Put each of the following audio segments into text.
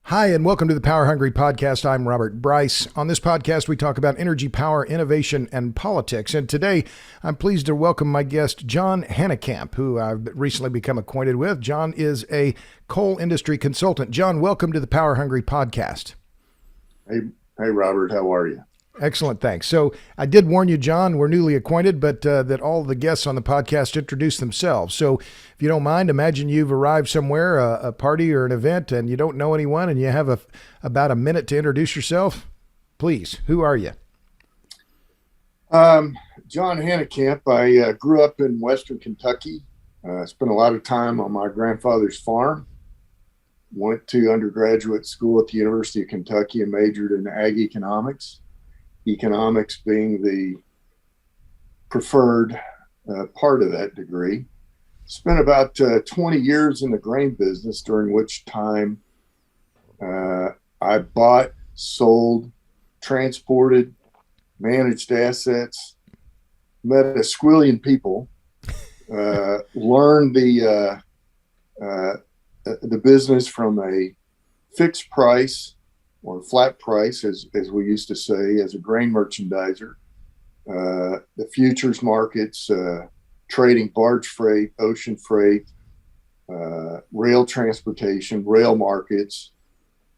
Hi, and welcome to the Power Hungry Podcast. I'm Robert Bryce. On this podcast, we talk about energy, power, innovation, and politics. And today, I'm pleased to welcome my guest, John Hanekamp, who I've recently become acquainted with. John is a coal industry consultant. John, welcome to the Power Hungry Podcast. Hey, Robert, how are you? Excellent, thanks. So I did warn you, John, we're newly acquainted, but that all the guests on the podcast introduce themselves. So if you don't mind, imagine you've arrived somewhere, a party or an event, and you don't know anyone, and you have about a minute to introduce yourself. Please, who are you? John Hanekamp. I grew up in Western Kentucky. Spent a lot of time on my grandfather's farm. Went to undergraduate school at the University of Kentucky and majored in ag economics. Economics being the preferred part of that degree. Spent about 20 years in the grain business, during which time I bought, sold, transported, managed assets, met a squillion people, learned the business from a fixed price or flat price, as we used to say, as a grain merchandiser, the futures markets, trading barge freight, ocean freight, rail transportation, rail markets.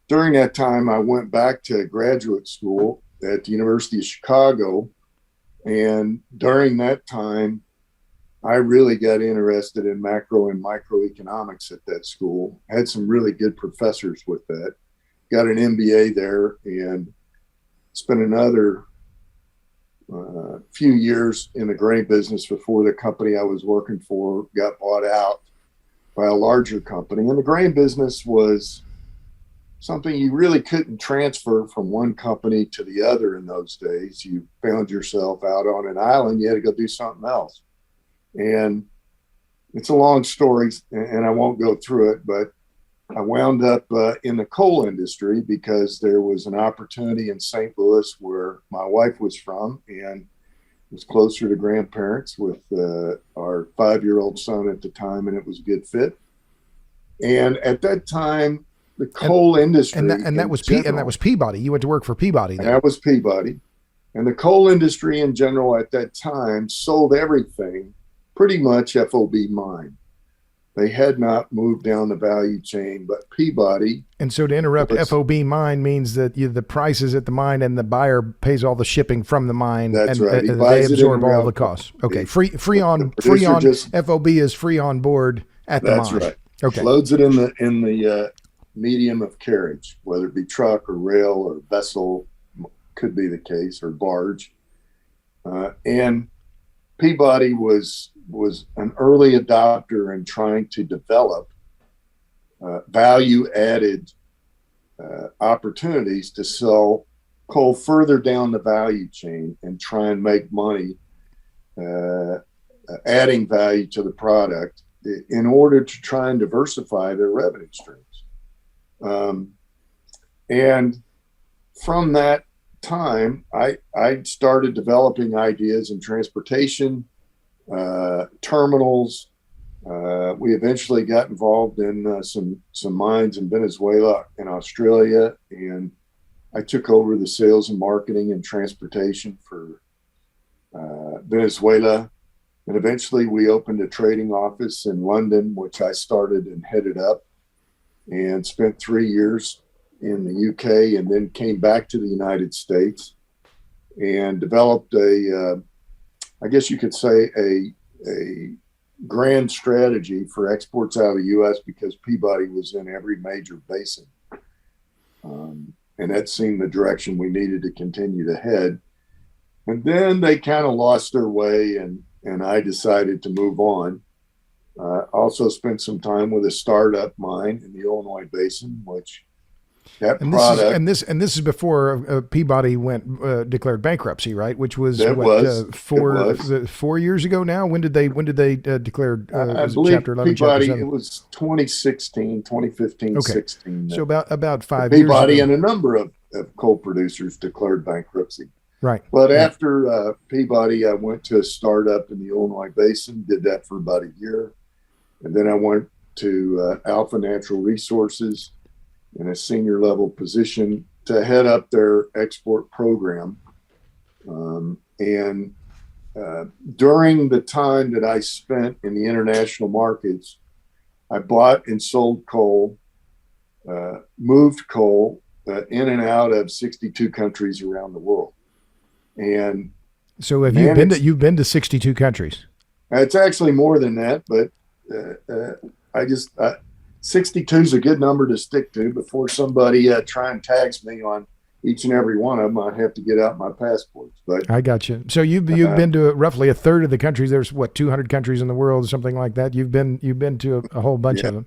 During that time, I went back to graduate school at the University of Chicago. And during that time, I really got interested in macro and microeconomics at that school. Had some really good professors with that. Got an MBA there and spent another few years in the grain business before the company I was working for got bought out by a larger company. And the grain business was something you really couldn't transfer from one company to the other in those days. You found yourself out on an island, you had to go do something else. And it's a long story, and I won't go through it, but I wound up in the coal industry because there was an opportunity in St. Louis where my wife was from and was closer to grandparents with our 5-year-old son at the time, and it was a good fit. And at that time, the coal industry that was Peabody. You went to work for Peabody then. And that was Peabody. And the coal industry in general at that time sold everything pretty much FOB mine. They had not moved down the value chain, but Peabody. And so to interrupt, FOB mine means that the price is at the mine and the buyer pays all the shipping from the mine. That's and right. They absorb all the costs. Okay. Free on FOB is free on board at the mine. That's right. Okay. Loads it in the medium of carriage, whether it be truck or rail or vessel, could be the case, or barge. And Peabody was an early adopter in trying to develop value-added opportunities to sell coal further down the value chain and try and make money adding value to the product in order to try and diversify their revenue streams. And from that time, I started developing ideas in transportation, terminals. We eventually got involved in some mines in Venezuela and Australia, and I took over the sales and marketing and transportation for Venezuela. And eventually we opened a trading office in London, which I started and headed up, and spent 3 years in the UK, and then came back to the United States and developed I guess you could say a grand strategy for exports out of the U.S. because Peabody was in every major basin. And that seemed the direction we needed to continue to head. And then they kind of lost their way, and I decided to move on. Also spent some time with a startup mine in the Illinois basin, which This is before Peabody went declared bankruptcy, right? Which was 4 years ago now. When did they declare I believe Chapter 11? Peabody, Chapter 7? It was 2015, okay. 16. So about 5 years ago. Peabody and a number of coal producers declared bankruptcy. Right. But after Peabody, I went to a startup in the Illinois basin, did that for about a year, And then I went to Alpha Natural Resources in a senior level position to head up their export program. And during the time that I spent in the international markets, I bought and sold coal, moved coal in and out of 62 countries around the world. And so you've been to 62 countries? It's actually more than that, but 62 is a good number to stick to before somebody try and tags me on each and every one of them. I'd have to get out my passports. But I got you. So you've been to roughly a third of the countries. There's 200 countries in the world, something like that. You've been to a whole bunch of them.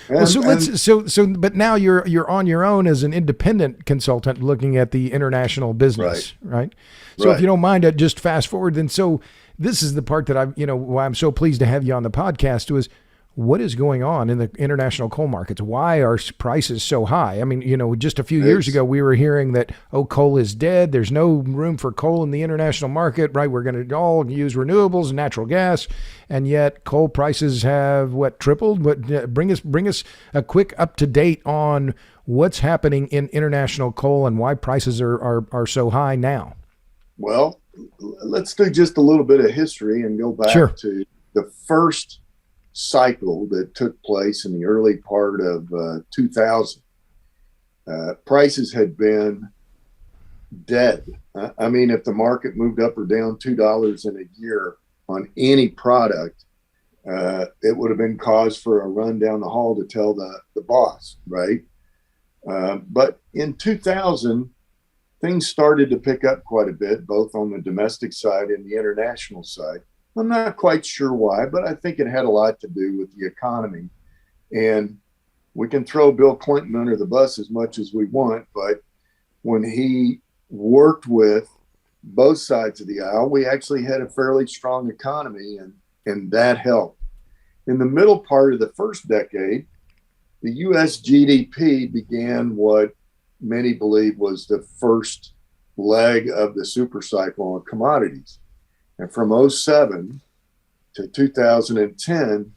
But now you're on your own as an independent consultant looking at the international business, right? So if you don't mind, just fast forward. Then, so this is the part that why I'm so pleased to have you on the podcast was, what is going on in the international coal markets? Why are prices so high? I mean, just a few years ago, we were hearing that, coal is dead. There's no room for coal in the international market, right? We're going to all use renewables and natural gas. And yet coal prices have tripled? Bring us a quick up to date on what's happening in international coal and why prices are so high now. Well, let's do just a little bit of history and go back to the first cycle that took place in the early part of 2000. Prices had been dead. I mean, if the market moved up or down $2 in a year on any product, it would have been cause for a run down the hall to tell the boss, right? But in 2000, things started to pick up quite a bit, both on the domestic side and the international side. I'm not quite sure why, but I think it had a lot to do with the economy. And we can throw Bill Clinton under the bus as much as we want, but when he worked with both sides of the aisle, we actually had a fairly strong economy, and that helped. In the middle part of the first decade, the U.S. GDP began what many believe was the first leg of the super cycle on commodities. And from 2007 to 2010,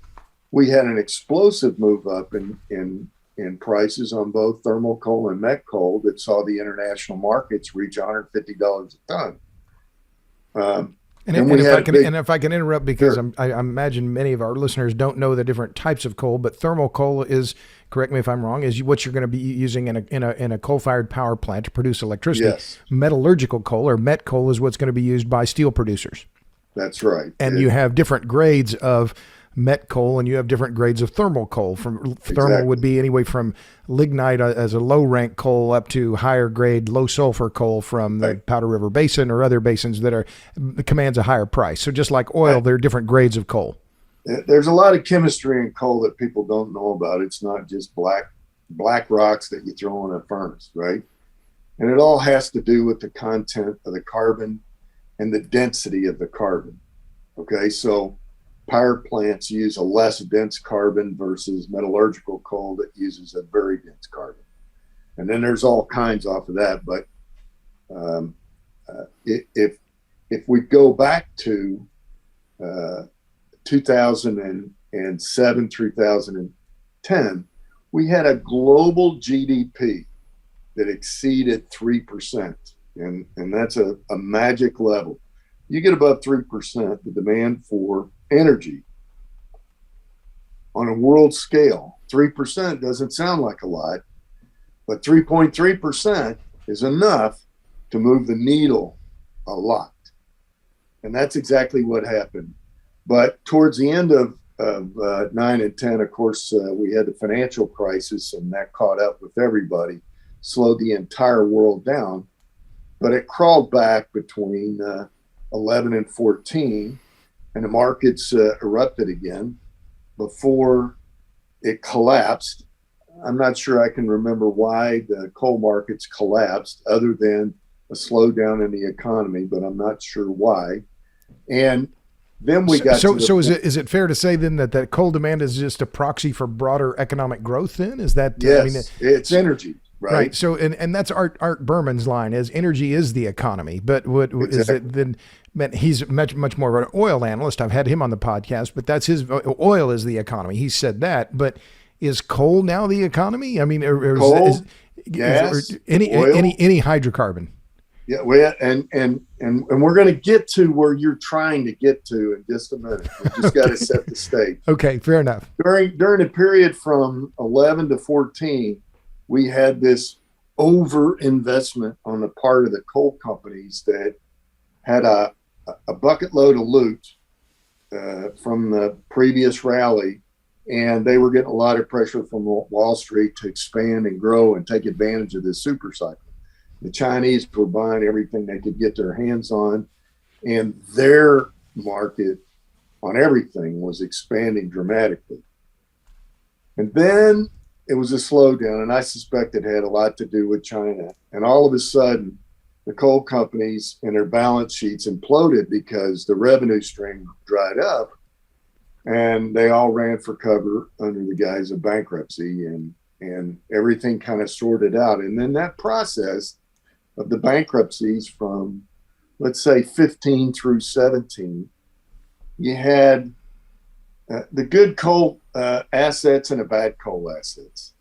we had an explosive move up in prices on both thermal coal and met coal that saw the international markets reach $150 a ton. If I can interrupt, because I imagine many of our listeners don't know the different types of coal, but thermal coal is, correct me if I'm wrong, is what you're going to be using in a coal-fired power plant to produce electricity. Yes. Metallurgical coal, or met coal, is what's going to be used by steel producers. That's right. And you have different grades of met coal, and you have different grades of thermal coal. Thermal would be anyway from lignite as a low rank coal up to higher grade low sulfur coal from the Powder River Basin or other basins that commands a higher price. So just like oil, there are different grades of coal. There's a lot of chemistry in coal that people don't know about. It's not just black rocks that you throw in a furnace, right? And it all has to do with the content of the carbon and the density of the carbon. Okay, so power plants use a less dense carbon versus metallurgical coal that uses a very dense carbon. And then there's all kinds off of that. But if we go back to 2007 through 2010, we had a global GDP that exceeded 3%. And that's a magic level. You get above 3%, the demand for energy on a world scale, 3% doesn't sound like a lot, but 3.3% is enough to move the needle a lot. And that's exactly what happened. But towards the end of 9 and 10, of course, we had the financial crisis, and that caught up with everybody, slowed the entire world down. But it crawled back between 11 and 14, and the markets erupted again before it collapsed. I'm not sure I can remember why the coal markets collapsed other than a slowdown in the economy, but I'm not sure why. And then we got is it fair to say then that coal demand is just a proxy for broader economic growth then? Is that yes, it's energy. Right. So, and that's Art Berman's line is energy is the economy, but what is it then? He's much more of an oil analyst. I've had him on the podcast, but that's his oil is the economy. He said that, but is coal now the economy? I mean, coal, gas, oil, any hydrocarbon. Yeah, and we're going to get to where you're trying to get to in just a minute. We just got to set the stage. Okay, fair enough. During the period from 11 to 14, we had this over-investment on the part of the coal companies that had a bucket load of loot from the previous rally, and they were getting a lot of pressure from Wall Street to expand and grow and take advantage of this super cycle. The Chinese were buying everything they could get their hands on, and their market on everything was expanding dramatically. And then it was a slowdown, and I suspect it had a lot to do with China. And all of a sudden, the coal companies and their balance sheets imploded because the revenue stream dried up, and they all ran for cover under the guise of bankruptcy, and everything kind of sorted out. And then that process of the bankruptcies from, let's say, 15 through 17, you had the good coal assets and the bad coal assets.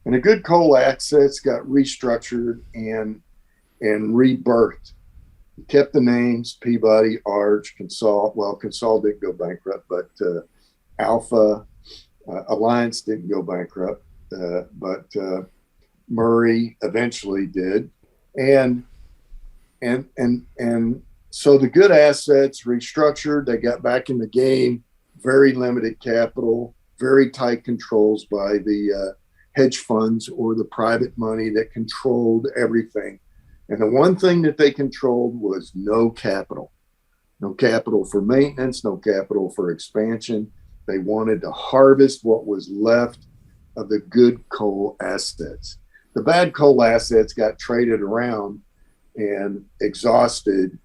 And the good coal assets got restructured and rebirthed. You kept the names, Peabody, Arch, Consol. Well, Consol didn't go bankrupt, but Alpha, Alliance didn't go bankrupt, but Murray eventually did. And so the good assets restructured, they got back in the game, very limited capital, very tight controls by the hedge funds or the private money that controlled everything. And the one thing that they controlled was no capital for maintenance, no capital for expansion. They wanted to harvest what was left of the good coal assets. The bad coal assets got traded around and exhausted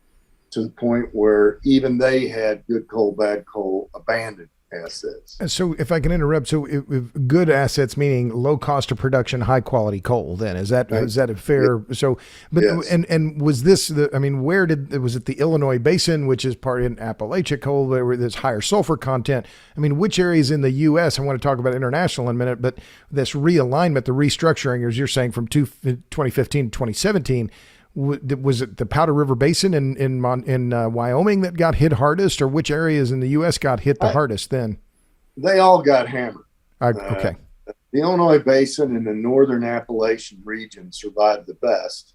to the point where even they had good coal, bad coal, abandoned assets. So if I can interrupt, so if good assets meaning low cost of production, high quality coal, then is that a fair? Yeah. So, but yes. and was this where was it the Illinois Basin, which is part in Appalachia coal, where there's higher sulfur content? I mean, which areas in the U.S. I want to talk about international in a minute, but this realignment, the restructuring, as you're saying, from 2015 to 2017. Was it the Powder River Basin in Wyoming that got hit hardest, or which areas in the U.S. got hit the hardest then? They all got hammered. Okay. The Illinois Basin and the northern Appalachian region survived the best.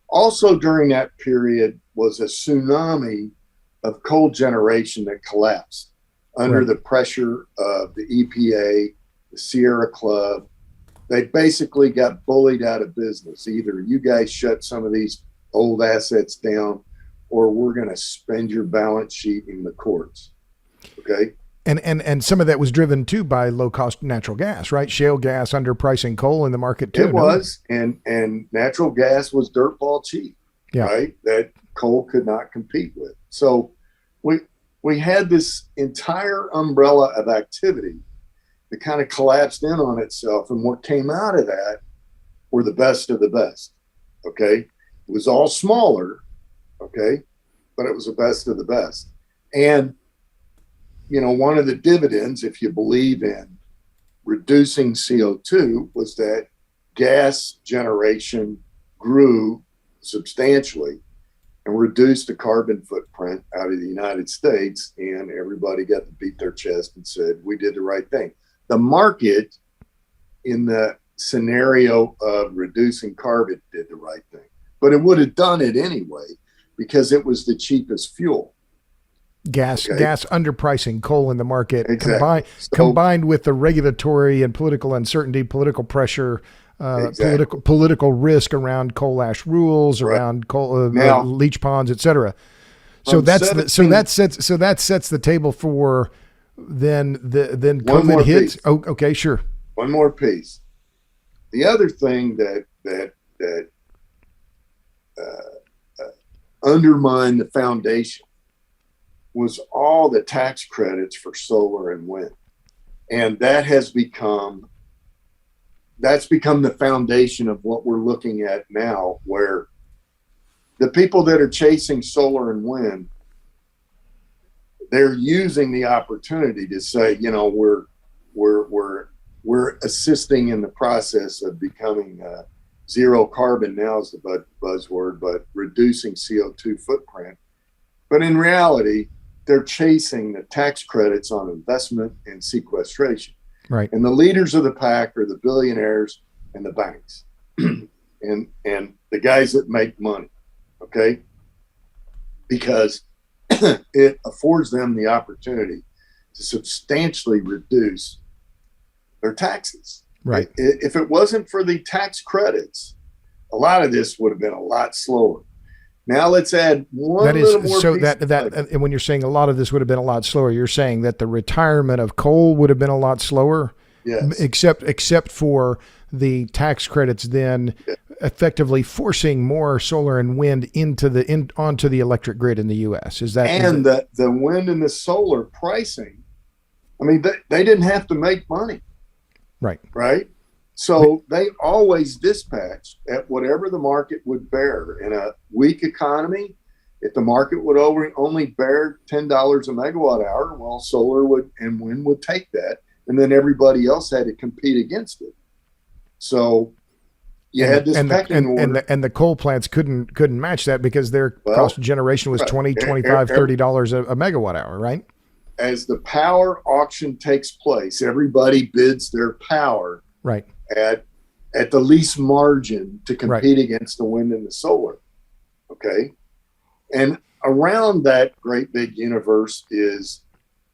Also during that period was a tsunami of coal generation that collapsed under the pressure of the EPA, the Sierra Club. They basically got bullied out of business. Either you guys shut some of these old assets down, or we're going to spend your balance sheet in the courts. Okay. And some of that was driven too by low cost natural gas, right? Shale gas underpricing coal in the market too. It was, and natural gas was dirtball cheap, right? That coal could not compete with. So we had this entire umbrella of activity that kind of collapsed in on itself. And what came out of that were the best of the best. Okay. It was all smaller. Okay. But it was the best of the best. And, one of the dividends, if you believe in reducing CO2, was that gas generation grew substantially and reduced the carbon footprint out of the United States. And everybody got to beat their chest and said, we did the right thing. The market in the scenario of reducing carbon did the right thing, but it would have done it anyway because it was the cheapest fuel. Gas underpricing coal in the market, combined with the regulatory and political uncertainty, political pressure, political risk around coal ash rules, around coal leach ponds, etc. So that sets the table for. Then COVID hits. Oh, okay, sure. One more piece. The other thing that undermined the foundation was all the tax credits for solar and wind, and that has become that's become the foundation of what we're looking at now, where the people that are chasing solar and wind, they're using the opportunity to say, we're assisting in the process of becoming zero carbon, now is the buzzword, but reducing CO2 footprint. But in reality, they're chasing the tax credits on investment and sequestration. Right. And the leaders of the pack are the billionaires and the banks and the guys that make money. Okay. Because it affords them the opportunity to substantially reduce their taxes. Right. If it wasn't for the tax credits, a lot of this would have been a lot slower. Now let's add one little more. So and when you're saying a lot of this would have been a lot slower, you're saying that the retirement of coal would have been a lot slower. Yes. Except for the tax credits, then effectively forcing more solar and wind onto the electric grid in the U.S. The wind and the solar pricing? I mean, they didn't have to make money. Right. Right. So they always dispatched at whatever the market would bear. In a weak economy, if the market would only bear $10 a megawatt hour, well, solar and wind would take that, and then everybody else had to compete against it. So you had this pecking order. And the coal plants couldn't match that because their cost of generation was $20, $25, $30 a megawatt hour, right? As the power auction takes place, everybody bids their power right at the least margin to compete against the wind and the solar. Okay. And around that great big universe is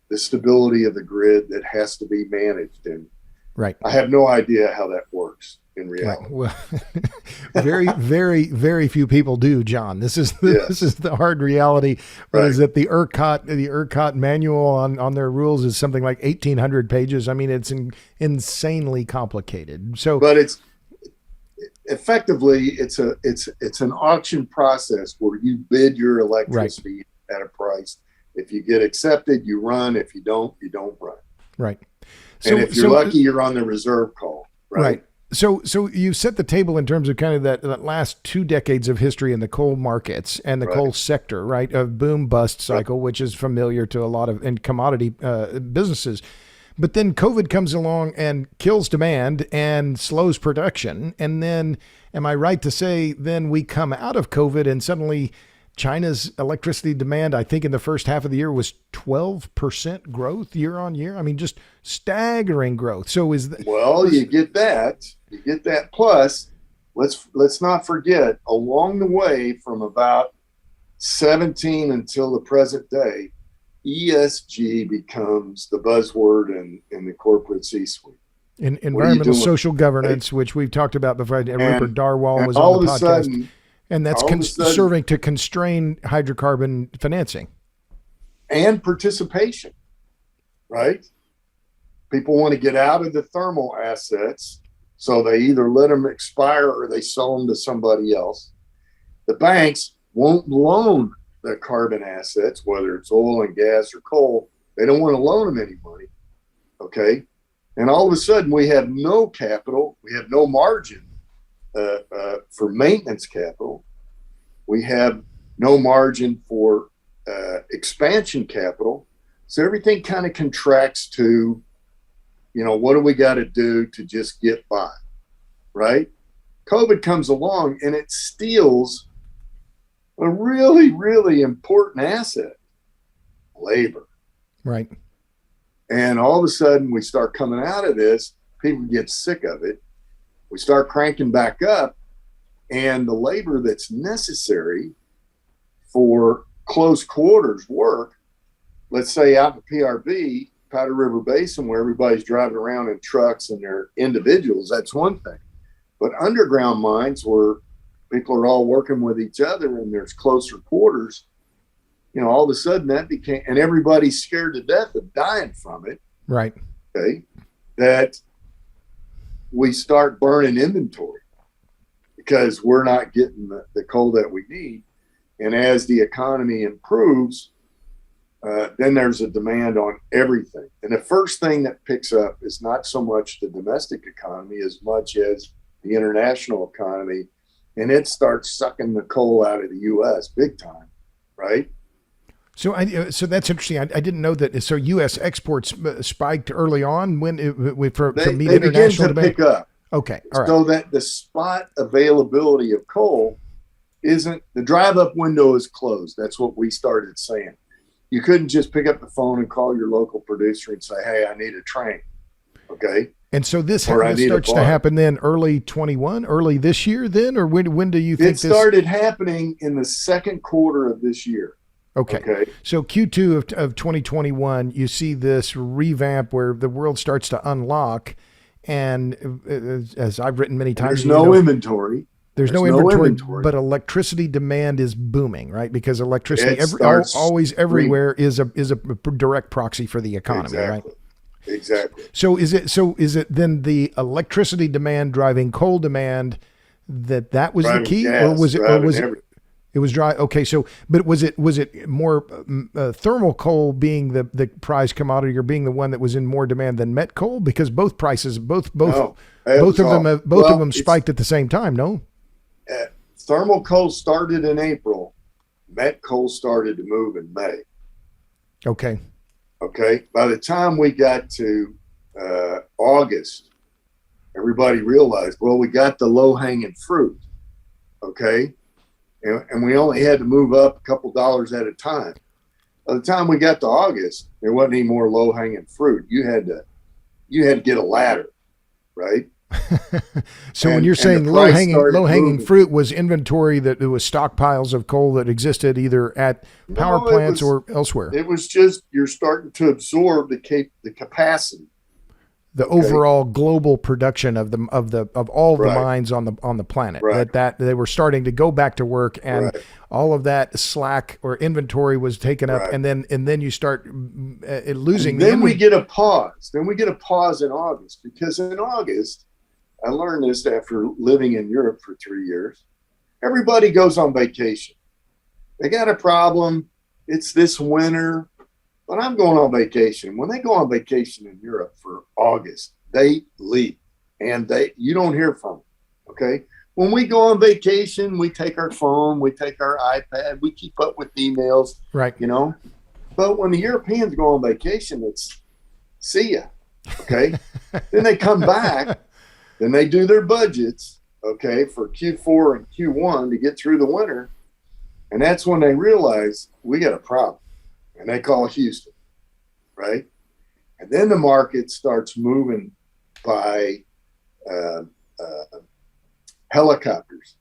the stability of the grid that has to be managed. And I have no idea how that works in reality. Right. Well, very, very, very few people do, John. This is the hard reality. What is it? The ERCOT manual on their rules is something like 1,800 pages. I mean, it's insanely complicated. So, but it's effectively it's an auction process where you bid your electricity at a price. If you get accepted, you run. If you don't run. Right. And if you're lucky, you're on the reserve call. Right. So you set the table in terms of kind of that last 2 decades of history in the coal markets and the coal sector, right? Of boom bust cycle, which is familiar to a lot of in commodity businesses. But then COVID comes along and kills demand and slows production. And then, am I right to say, then we come out of COVID and suddenly China's electricity demand, I think in the first half of the year, was 12% growth year on year. I mean, just staggering growth. So you get that. You get that. Plus, let's not forget, along the way from about 17 until the present day, ESG becomes the buzzword in the corporate C-suite. In environmental social governance, which we've talked about before. Rupert Darwall was on the podcast. And that's serving to constrain hydrocarbon financing. And participation, right? People want to get out of the thermal assets, so they either let them expire or they sell them to somebody else. The banks won't loan the carbon assets, whether it's oil and gas or coal. They don't want to loan them any money, okay? And all of a sudden, we have no capital. We have no margin for maintenance capital. We have no margin for expansion capital. So everything kind of contracts to, what do we got to do to just get by, right? COVID comes along and it steals a really, really important asset, labor. Right. And all of a sudden we start coming out of this, people get sick of it. We start cranking back up, and the labor that's necessary for close quarters work, let's say out in PRB, Powder River Basin, where everybody's driving around in trucks and they're individuals, that's one thing. But underground mines where people are all working with each other and there's closer quarters, all of a sudden that became, and everybody's scared to death of dying from it. Right. Okay. That we start burning inventory because we're not getting the coal that we need. And as the economy improves, then there's a demand on everything. And the first thing that picks up is not so much the domestic economy as much as the international economy. And it starts sucking the coal out of the U.S. big time, right? So that's interesting. I didn't know that. So U.S. exports spiked early on when to meet they international begin to demand. pick up. Okay, all right. So that the spot availability of coal isn't, the drive-up window is closed. That's what we started saying. You couldn't just pick up the phone and call your local producer and say, "Hey, I need a train." Okay. And so this starts to happen then early 21, early this year then, or when do you think it started happening in the second quarter of this year? Okay. So Q2 of 2021, you see this revamp where the world starts to unlock. And as I've written many times, there's no inventory. There's no inventory, but electricity demand is booming, right? Because electricity always everywhere is a direct proxy for the economy, right? Exactly. So is it then the electricity demand driving coal demand that was driving the key, gas, or was it was dry? Okay, so but was it more thermal coal being the prize commodity, or being the one that was in more demand than met coal? Because both prices, both of them spiked at the same time. No. Thermal coal started in April. Met coal started to move in May. Okay. By the time we got to August, everybody realized, well, we got the low-hanging fruit. Okay. And we only had to move up a couple dollars at a time. By the time we got to August, there wasn't any more low-hanging fruit. You had to get a ladder, right? So when you're saying low-hanging fruit was inventory, that there was stockpiles of coal that existed either at power plants or elsewhere. It was just, you're starting to absorb the capacity, the overall global production of all the mines on the planet. Right. That they were starting to go back to work, and all of that slack or inventory was taken up, and then you start losing. Then we get a pause. Then we get a pause in August, because in August, I learned this after living in Europe for 3 years. Everybody goes on vacation. They got a problem. It's this winter, but I'm going on vacation. When they go on vacation in Europe for August, they leave, and you don't hear from them. Okay. When we go on vacation, we take our phone, we take our iPad, we keep up with emails, right? But when the Europeans go on vacation, it's see ya. Okay. Then they come back. Then they do their budgets, for Q4 and Q1 to get through the winter. And that's when they realize we got a problem. And they call Houston, right? And then the market starts moving by helicopters.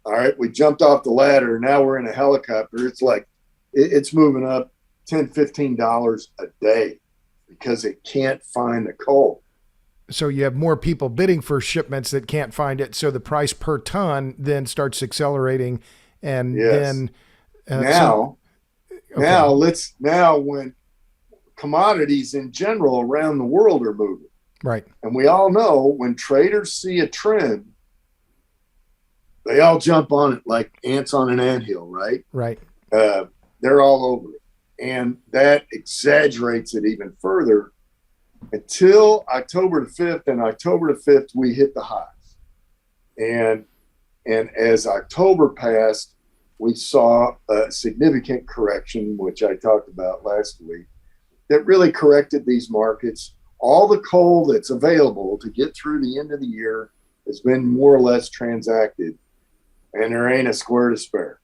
All right, we jumped off the ladder. Now we're in a helicopter. It's like it's moving up $10, $15 a day because it can't find the coal. So you have more people bidding for shipments that can't find it. So the price per ton then starts accelerating. And then now when commodities in general around the world are moving. Right. And we all know when traders see a trend, they all jump on it like ants on an anthill, right? Right. They're all over it. And that exaggerates it even further until October the 5th. And October the 5th, we hit the highs. And as October passed, we saw a significant correction, which I talked about last week, that really corrected these markets. All the coal that's available to get through the end of the year has been more or less transacted, and there ain't a square to spare.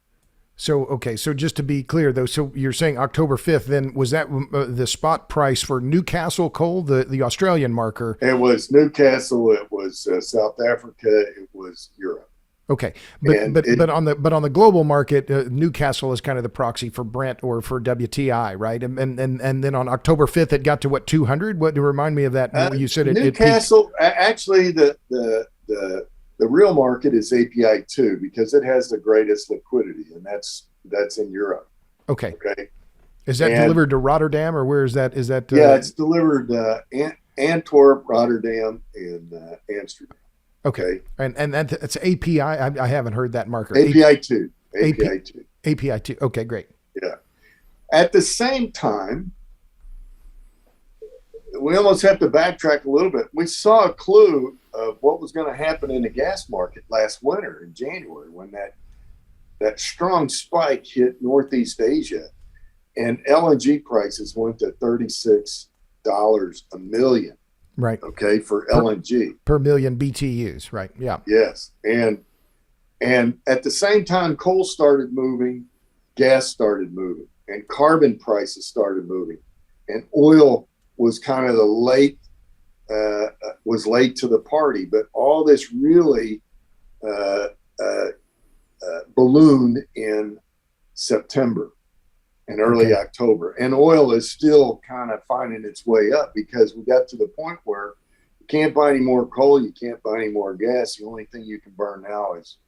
So, so just to be clear, though, so you're saying October 5th, then was that the spot price for Newcastle coal, the Australian marker? It was Newcastle, it was South Africa, it was Europe. Okay, but on the global market, Newcastle is kind of the proxy for Brent or for WTI, right? And then on October 5th, it got to what, 200? What, to remind me of that? You said Newcastle. Actually, the real market is API 2 because it has the greatest liquidity, and that's in Europe. Okay. Is that delivered to Rotterdam, or where is that? It's delivered Antwerp, Rotterdam, and Amsterdam. Okay. And that's API. I haven't heard that marker. API 2. API 2. Okay, great. Yeah. At the same time, we almost have to backtrack a little bit. We saw a clue of what was going to happen in the gas market last winter in January when that strong spike hit Northeast Asia and LNG prices went to $36 a million. Right. Okay, for LNG per million BTUs. Right. Yeah. Yes, and at the same time, coal started moving, gas started moving, and carbon prices started moving, and oil was kind of late to the party. But all this really ballooned in September and early October, and oil is still kind of finding its way up because we got to the point where you can't buy any more coal, you can't buy any more gas. The only thing you can burn now is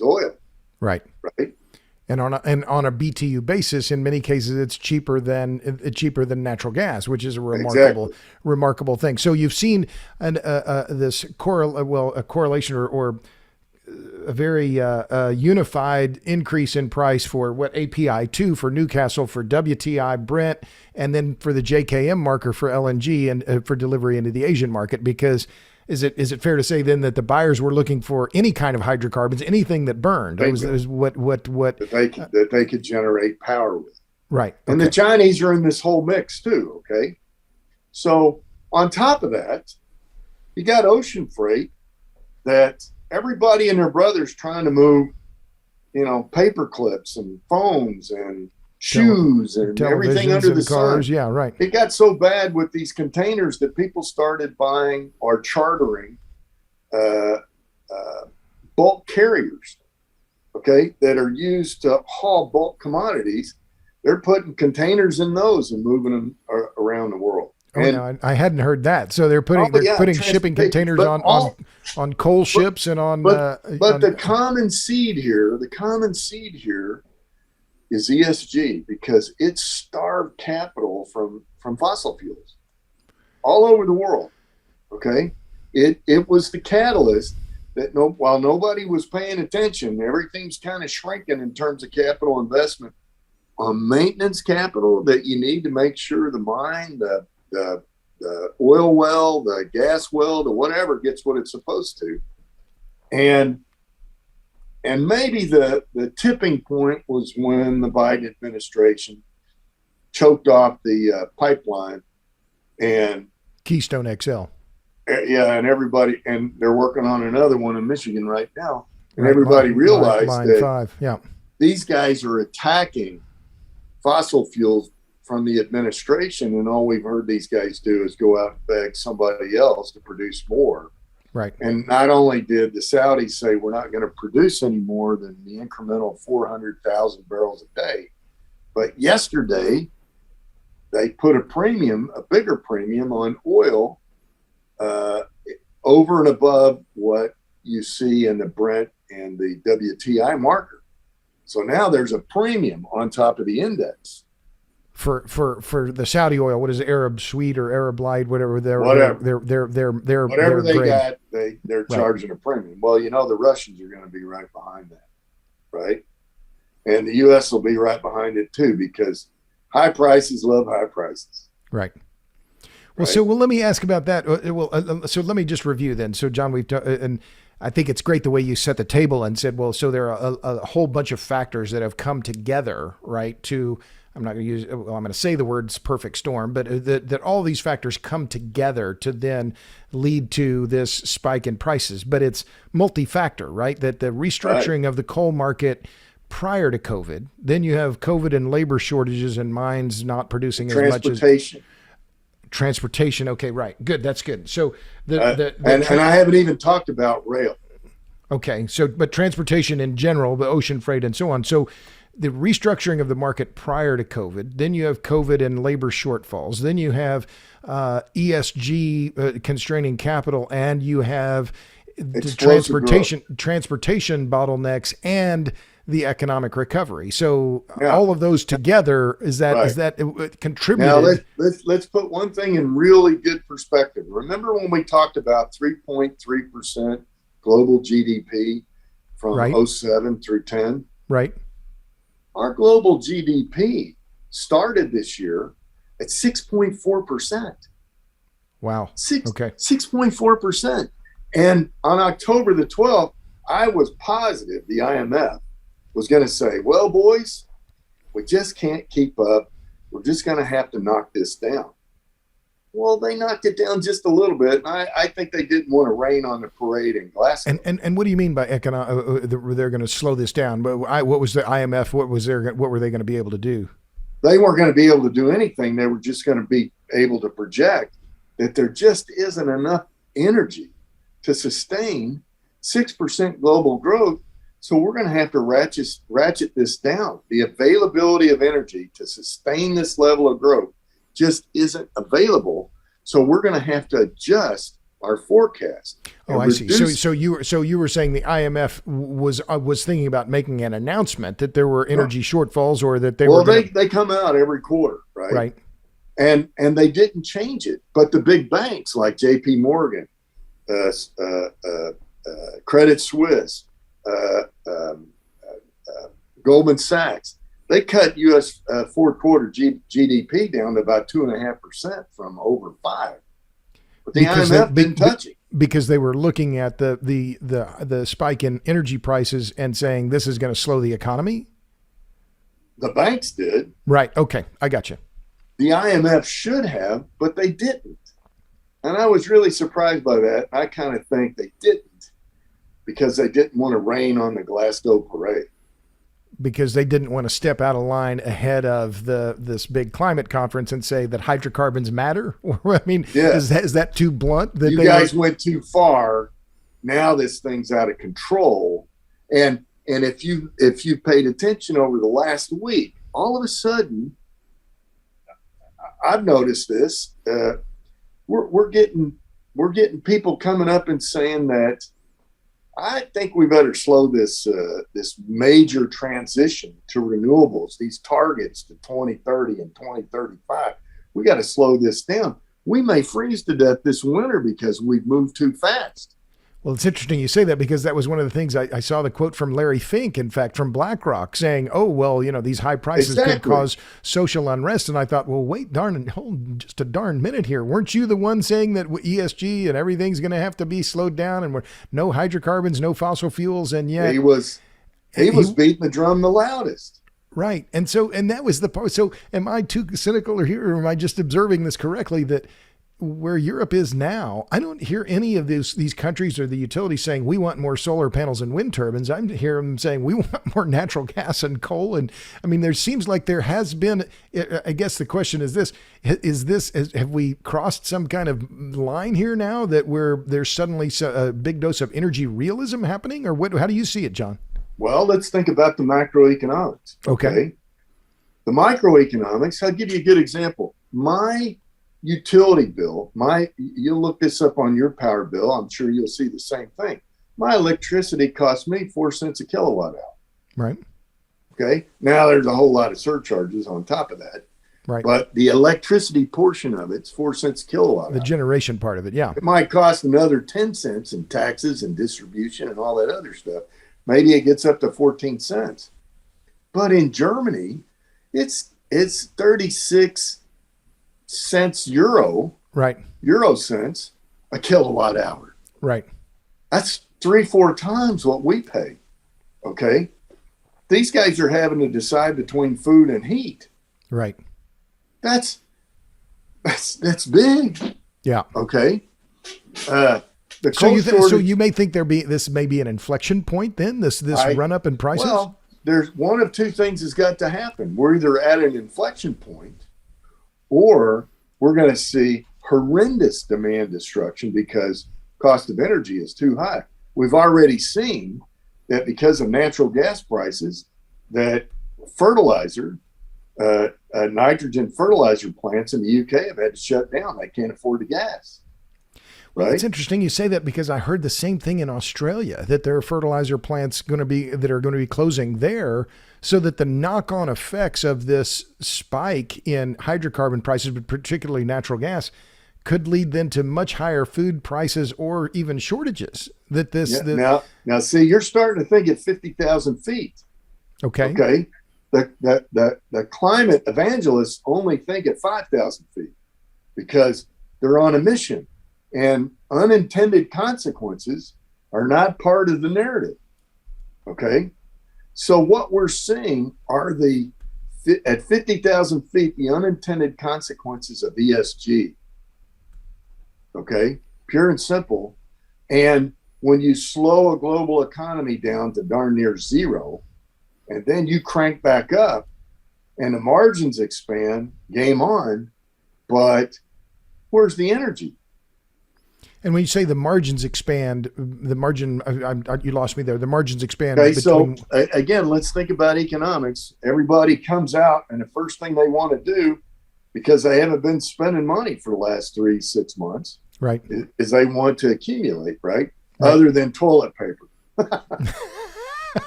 oil. Right. And on a BTU basis, in many cases, it's cheaper than natural gas, which is a remarkable thing. So you've seen this correlation or a very unified increase in price for what API 2 for Newcastle, for WTI Brent, and then for the JKM marker for LNG and for delivery into the Asian market. Because is it fair to say then that the buyers were looking for any kind of hydrocarbons, anything that burned? It was what that they could generate power with. Right. And the Chinese are in this whole mix too. Okay. So on top of that, you got ocean freight that everybody and their brothers trying to move, paper clips and phones and shoes and everything under the cars. sun. Yeah, right. It got so bad with these containers that people started buying or chartering bulk carriers, that are used to haul bulk commodities. They're putting containers in those and moving them around the world. No, I hadn't heard that. So they're putting shipping containers on coal ships and on. But the common seed here is ESG, because it starved capital from fossil fuels all over the world. Okay, it was the catalyst that while nobody was paying attention, everything's kind of shrinking in terms of capital investment on maintenance capital that you need to make sure the mine, the oil well, the gas well, the whatever gets what it's supposed to. And maybe the tipping point was when the Biden administration choked off the pipeline and Keystone XL. And everybody, and they're working on another one in Michigan right now. And everybody realized that 5. Yeah. These guys are attacking fossil fuels from the administration, and all we've heard these guys do is go out and beg somebody else to produce more. Right. And not only did the Saudis say we're not going to produce any more than the incremental 400,000 barrels a day, but yesterday they put a bigger premium on oil over and above what you see in the Brent and the WTI marker. So now there's a premium on top of the index. For the Saudi oil, what is it, Arab Sweet or Arab Light, whatever they're charging a premium. Well, the Russians are going to be right behind that, right? And the U.S. will be right behind it too, because high prices love high prices. Right. Well, so let me ask about that. So let me just review then. So John, and I think it's great the way you set the table and said, well, so there are a whole bunch of factors that have come together, right, to. I'm not going to say the words perfect storm, but that all these factors come together to then lead to this spike in prices. But it's multi-factor, right? That the restructuring of the coal market prior to COVID, then you have COVID and labor shortages and mines not producing as much as transportation. Okay, right. Good. That's good. So and I haven't even talked about rail. Okay. So, but transportation in general, the ocean freight and so on. So, the restructuring of the market prior to COVID, then you have COVID and labor shortfalls, then you have ESG constraining capital, and you have the transportation bottlenecks and the economic recovery. So all of those together is that contributed. Now let's put one thing in really good perspective. Remember when we talked about 3.3% global GDP from 07 through 10? Right. Our global GDP started this year at 6.4%. Wow. Okay. 6.4%. And on October the 12th, I was positive the IMF was going to say, well, boys, we just can't keep up. We're just going to have to knock this down. Well, they knocked it down just a little bit. And I think they didn't want to rain on the parade in Glasgow. And what do you mean by they're going to slow this down? But what was the IMF? What were they going to be able to do? They weren't going to be able to do anything. They were just going to be able to project that there just isn't enough energy to sustain 6% global growth. So we're going to have to ratchet this down. The availability of energy to sustain this level of growth just isn't available. So we're going to have to adjust our forecast. Oh, I see. So you were saying the IMF was thinking about making an announcement that there were energy shortfalls, or that they come out every quarter, right? Right. And they didn't change it, but the big banks like J.P. Morgan, Credit Suisse, Goldman Sachs, they cut U.S. fourth quarter GDP down to about 2.5% from over 5%. But the IMF didn't touch it because they were looking at the spike in energy prices and saying this is going to slow the economy. The banks did. Right. Okay, I got you. The IMF should have, but they didn't. And I was really surprised by that. I kind of think they didn't because they didn't want to rain on the Glasgow parade. Because they didn't want to step out of line ahead of this big climate conference and say that hydrocarbons matter. I mean, is that too blunt? That you guys went too far. Now this thing's out of control. And if you paid attention over the last week, all of a sudden, I've noticed this. We're getting people coming up and saying that I think we better slow this major transition to renewables, these targets to 2030 and 2035. We got to slow this down. We may freeze to death this winter because we've moved too fast. Well, it's interesting you say that because that was one of the things I saw the quote from Larry Fink, in fact, from BlackRock saying, oh, well, these high prices could cause social unrest. And I thought, well, hold just a darn minute here. Weren't you the one saying that ESG and everything's going to have to be slowed down and we're no hydrocarbons, no fossil fuels? And yet he was beating the drum the loudest. Right. And that was the part. So am I too cynical or am I just observing this correctly that where Europe is now, I don't hear any of these countries or the utilities saying we want more solar panels and wind turbines. I'm hearing them saying we want more natural gas and coal. And I mean, there seems like there has been, I guess the question is this, have we crossed some kind of line here now that there's suddenly a big dose of energy realism happening, or how do you see it, John? Well, let's think about the macroeconomics. Okay. The microeconomics, I'll give you a good example. My utility bill, you'll look this up on your power bill. I'm sure you'll see the same thing. My electricity costs me 4 cents a kilowatt hour. Right. Okay. Now there's a whole lot of surcharges on top of that. Right. But the electricity portion of it's 4 cents a kilowatt hour. The generation part of it. Yeah. It might cost another 10 cents in taxes and distribution and all that other stuff. Maybe it gets up to 14 cents. But in Germany, it's 36 cents euro cents a kilowatt hour. Right. That's 3-4 times what we pay. Okay. These guys are having to decide between food and heat. Right. That's big. Yeah. Okay. So you may think this may be an inflection point then, this run up in prices? Well, there's one of two things has got to happen. We're either at an inflection point or we're going to see horrendous demand destruction because cost of energy is too high. We've already seen that because of natural gas prices, that fertilizer, nitrogen fertilizer plants in the UK have had to shut down. They can't afford the gas. Right. It's interesting you say that because I heard the same thing in Australia, that there are fertilizer plants that are going to be closing there, so that the knock-on effects of this spike in hydrocarbon prices, but particularly natural gas, could lead then to much higher food prices or even shortages. Now see, you're starting to think at 50,000 feet. Okay. Okay. the climate evangelists only think at 5,000 feet because they're on a mission, and unintended consequences are not part of the narrative. Okay. So what we're seeing are at 50,000 feet, the unintended consequences of ESG. Okay. Pure and simple. And when you slow a global economy down to darn near zero, and then you crank back up and the margins expand, game on. But where's the energy? And when you say the margins expand, the margin, you lost me there. The margins expand. Okay, so again, let's think about economics. Everybody comes out and the first thing they want to do, because they haven't been spending money for the last 3-6 months, right, is they want to accumulate, right? Other than toilet paper.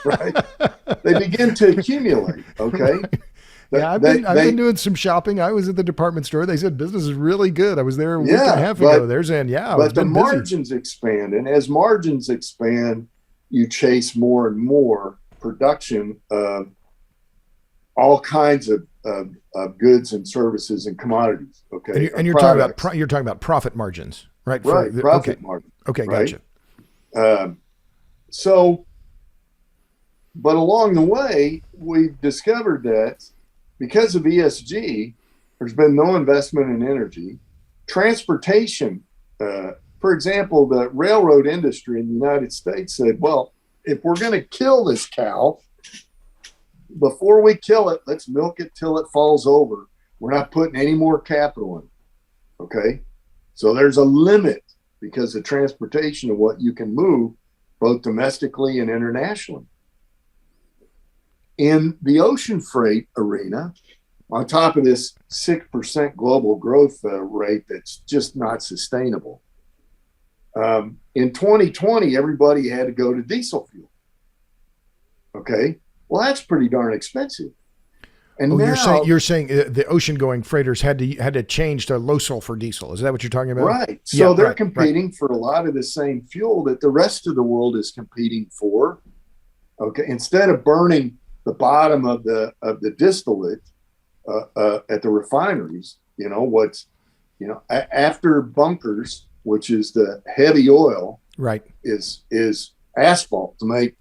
Right? They begin to accumulate, okay? Yeah, I've been doing some shopping. I was at the department store. They said business is really good. I was there a week and a half ago. But the margins expand, and as margins expand, you chase more and more production of all kinds of goods and services and commodities. Okay, and you're talking about profit margins, right? Profit margin. Okay, right? Gotcha. But along the way, we've discovered that because of ESG, there's been no investment in energy. Transportation, for example, the railroad industry in the United States said, well, if we're going to kill this cow, before we kill it, let's milk it till it falls over. We're not putting any more capital in it. Okay? So there's a limit because of transportation of what you can move both domestically and internationally. In the ocean freight arena, on top of this 6% global growth rate that's just not sustainable, in 2020, everybody had to go to diesel fuel. Okay, well, that's pretty darn expensive. And now, you're saying the ocean-going freighters had to change to low sulfur diesel. Is that what you're talking about? Right. So they're competing for a lot of the same fuel that the rest of the world is competing for. Okay, instead of burning the bottom of the distillate at the refineries, after bunkers, which is the heavy oil, right, is asphalt to make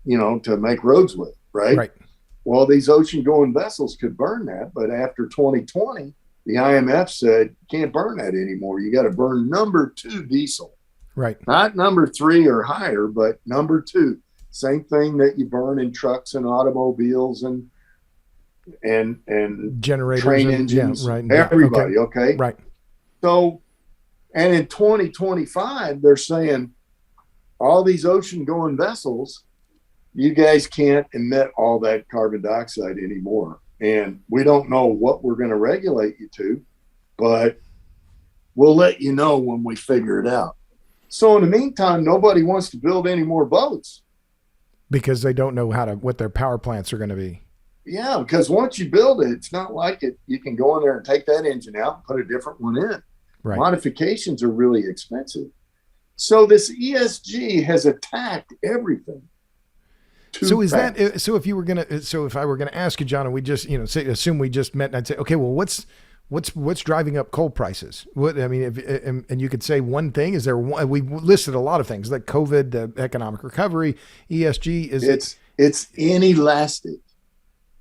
roads with, right? Right. Well, these ocean-going vessels could burn that, but after 2020, the IMF said you can't burn that anymore. You got to burn number 2 diesel, right? Not number 3 or higher, but number 2. Same thing that you burn in trucks and automobiles and generators, train engines, yeah, right? Everybody, okay? Right. So, and in 2025, they're saying all these ocean-going vessels, you guys can't emit all that carbon dioxide anymore. And we don't know what we're going to regulate you to, but we'll let you know when we figure it out. So in the meantime, nobody wants to build any more boats. Because they don't know what their power plants are going to be. Yeah, because once you build it, it's not like you can go in there and take that engine out and put a different one in. Right. Modifications are really expensive. So this ESG has attacked everything. So if I were gonna ask you, John, and we just assume we just met, and I'd say, okay, well, what's driving up coal prices? And you could say one thing. Is there one? We listed a lot of things like COVID, the economic recovery, ESG. It's inelastic.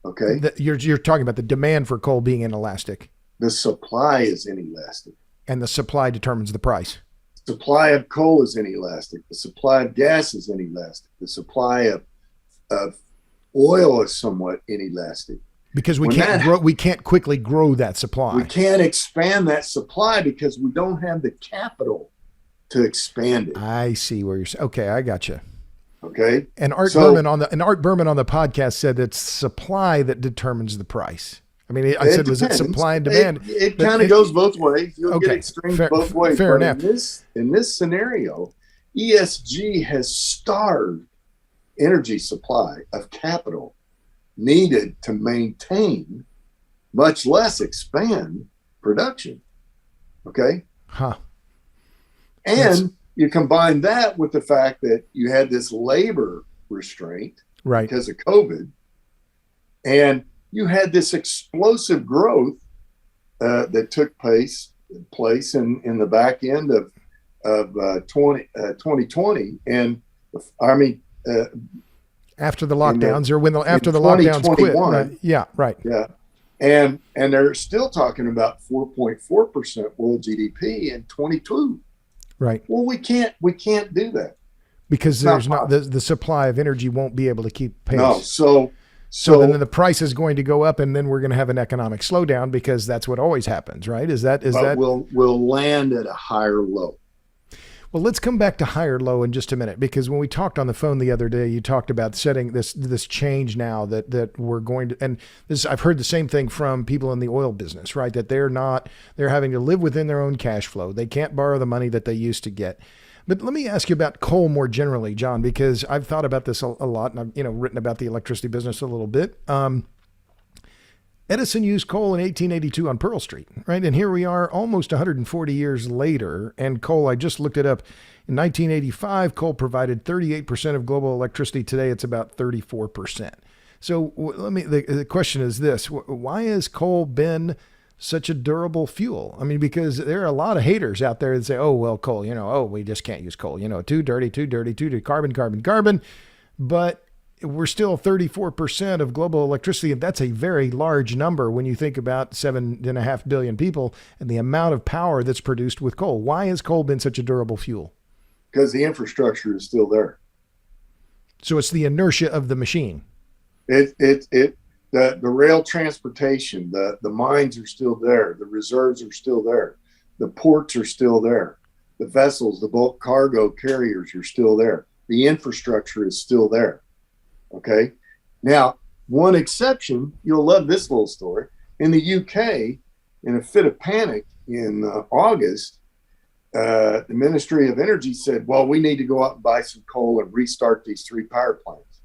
Okay, you're talking about the demand for coal being inelastic. The supply is inelastic, and the supply determines the price. Supply of coal is inelastic. The supply of gas is inelastic. The supply of oil is somewhat inelastic. Because we can't quickly grow that supply. We can't expand that supply because we don't have the capital to expand it. I see where you're saying. Okay, I got you. Okay. And Art Berman on the podcast said it's supply that determines the price. I mean, I said, was it supply and demand? It kind of goes both ways. You'll get extremes both ways. Fair enough. In this scenario, ESG has starved energy supply of capital needed to maintain, much less expand production. Okay. Huh. And you combine that with the fact that you had this labor restraint, right, because of COVID, and you had this explosive growth that took place in the back end of 2020. And I mean, after the lockdowns after the lockdowns quit. Yeah, right. Yeah. And they're still talking about 4.4% world GDP in 22. Right. Well, we can't do that because there's not the supply of energy won't be able to keep pace. No. So then the price is going to go up, and then we're going to have an economic slowdown because that's what always happens, right? Is that we'll land at a higher low. Well, let's come back to higher low in just a minute, because when we talked on the phone the other day, you talked about setting this change now that we're going to, and this, I've heard the same thing from people in the oil business, right? That they're having to live within their own cash flow. They can't borrow the money that they used to get. But let me ask you about coal more generally, John, because I've thought about this a lot, and I've written about the electricity business a little bit. Edison used coal in 1882 on Pearl Street, right? And here we are almost 140 years later, and coal, I just looked it up. In 1985, coal provided 38% of global electricity. Today, it's about 34%. So the question is this: why has coal been such a durable fuel? I mean, because there are a lot of haters out there that say, oh, well, coal, we just can't use coal, too dirty, carbon. But we're still 34% of global electricity. And that's a very large number when you think about 7.5 billion people and the amount of power that's produced with coal. Why has coal been such a durable fuel? Because the infrastructure is still there. So it's the inertia of the machine. The rail transportation, the mines are still there. The reserves are still there. The ports are still there. The vessels, the bulk cargo carriers are still there. The infrastructure is still there. Okay. Now, one exception, you'll love this little story. In the UK, in a fit of panic in August, the Ministry of Energy said, well, we need to go out and buy some coal and restart these 3 power plants.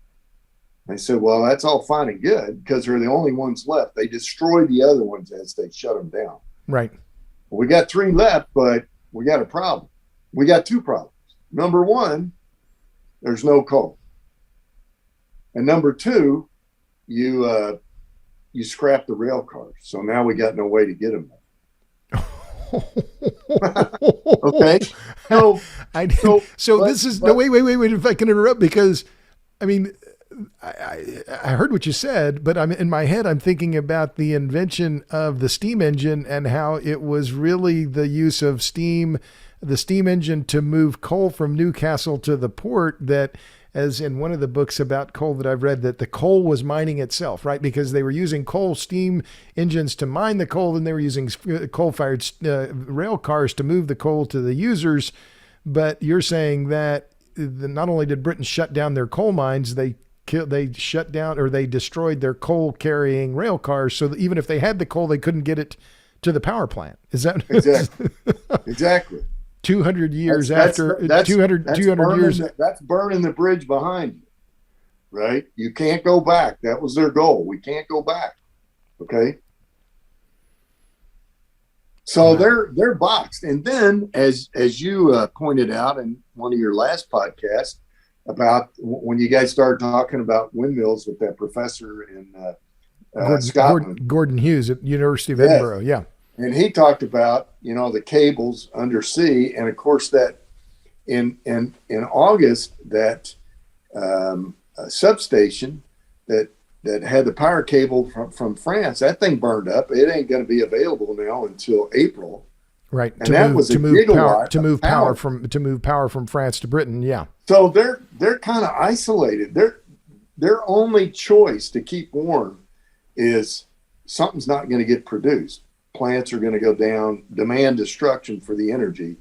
I said, well, that's all fine and good because they're the only ones left. They destroyed the other ones as they shut them down. Right. Well, we got 3 left, but we got a problem. We got 2 problems. Number 1, there's no coal. And number 2, you scrap the rail cars. So now we got no way to get them there. Okay. Wait, if I can interrupt, because I mean, I heard what you said, but in my head, I'm thinking about the invention of the steam engine and how it was really the use of the steam engine to move coal from Newcastle to the port that, as in one of the books about coal that I've read, that the coal was mining itself, right? Because they were using coal steam engines to mine the coal, and they were using coal-fired rail cars to move the coal to the users. But you're saying that not only did Britain shut down their coal mines, they shut down, or they destroyed their coal-carrying rail cars, so that even if they had the coal, they couldn't get it to the power plant. Is that exactly? 200 years after 200 years. That's burning the bridge behind you, right? You can't go back. That was their goal. We can't go back. Okay. So they're boxed. And then as you pointed out in one of your last podcasts about when you guys started talking about windmills with that professor in Scotland, Gordon Hughes at University of Edinburgh. Yeah. And he talked about, the cables undersea. And of course that in August, that substation that had the power cable from France, that thing burned up. It ain't going to be available now until April. Right. And that was a gigawatt to move power from France to Britain. Yeah. So they're kind of isolated. Their only choice to keep warm is something's not going to get produced. Plants are going to go down, demand destruction for the energy.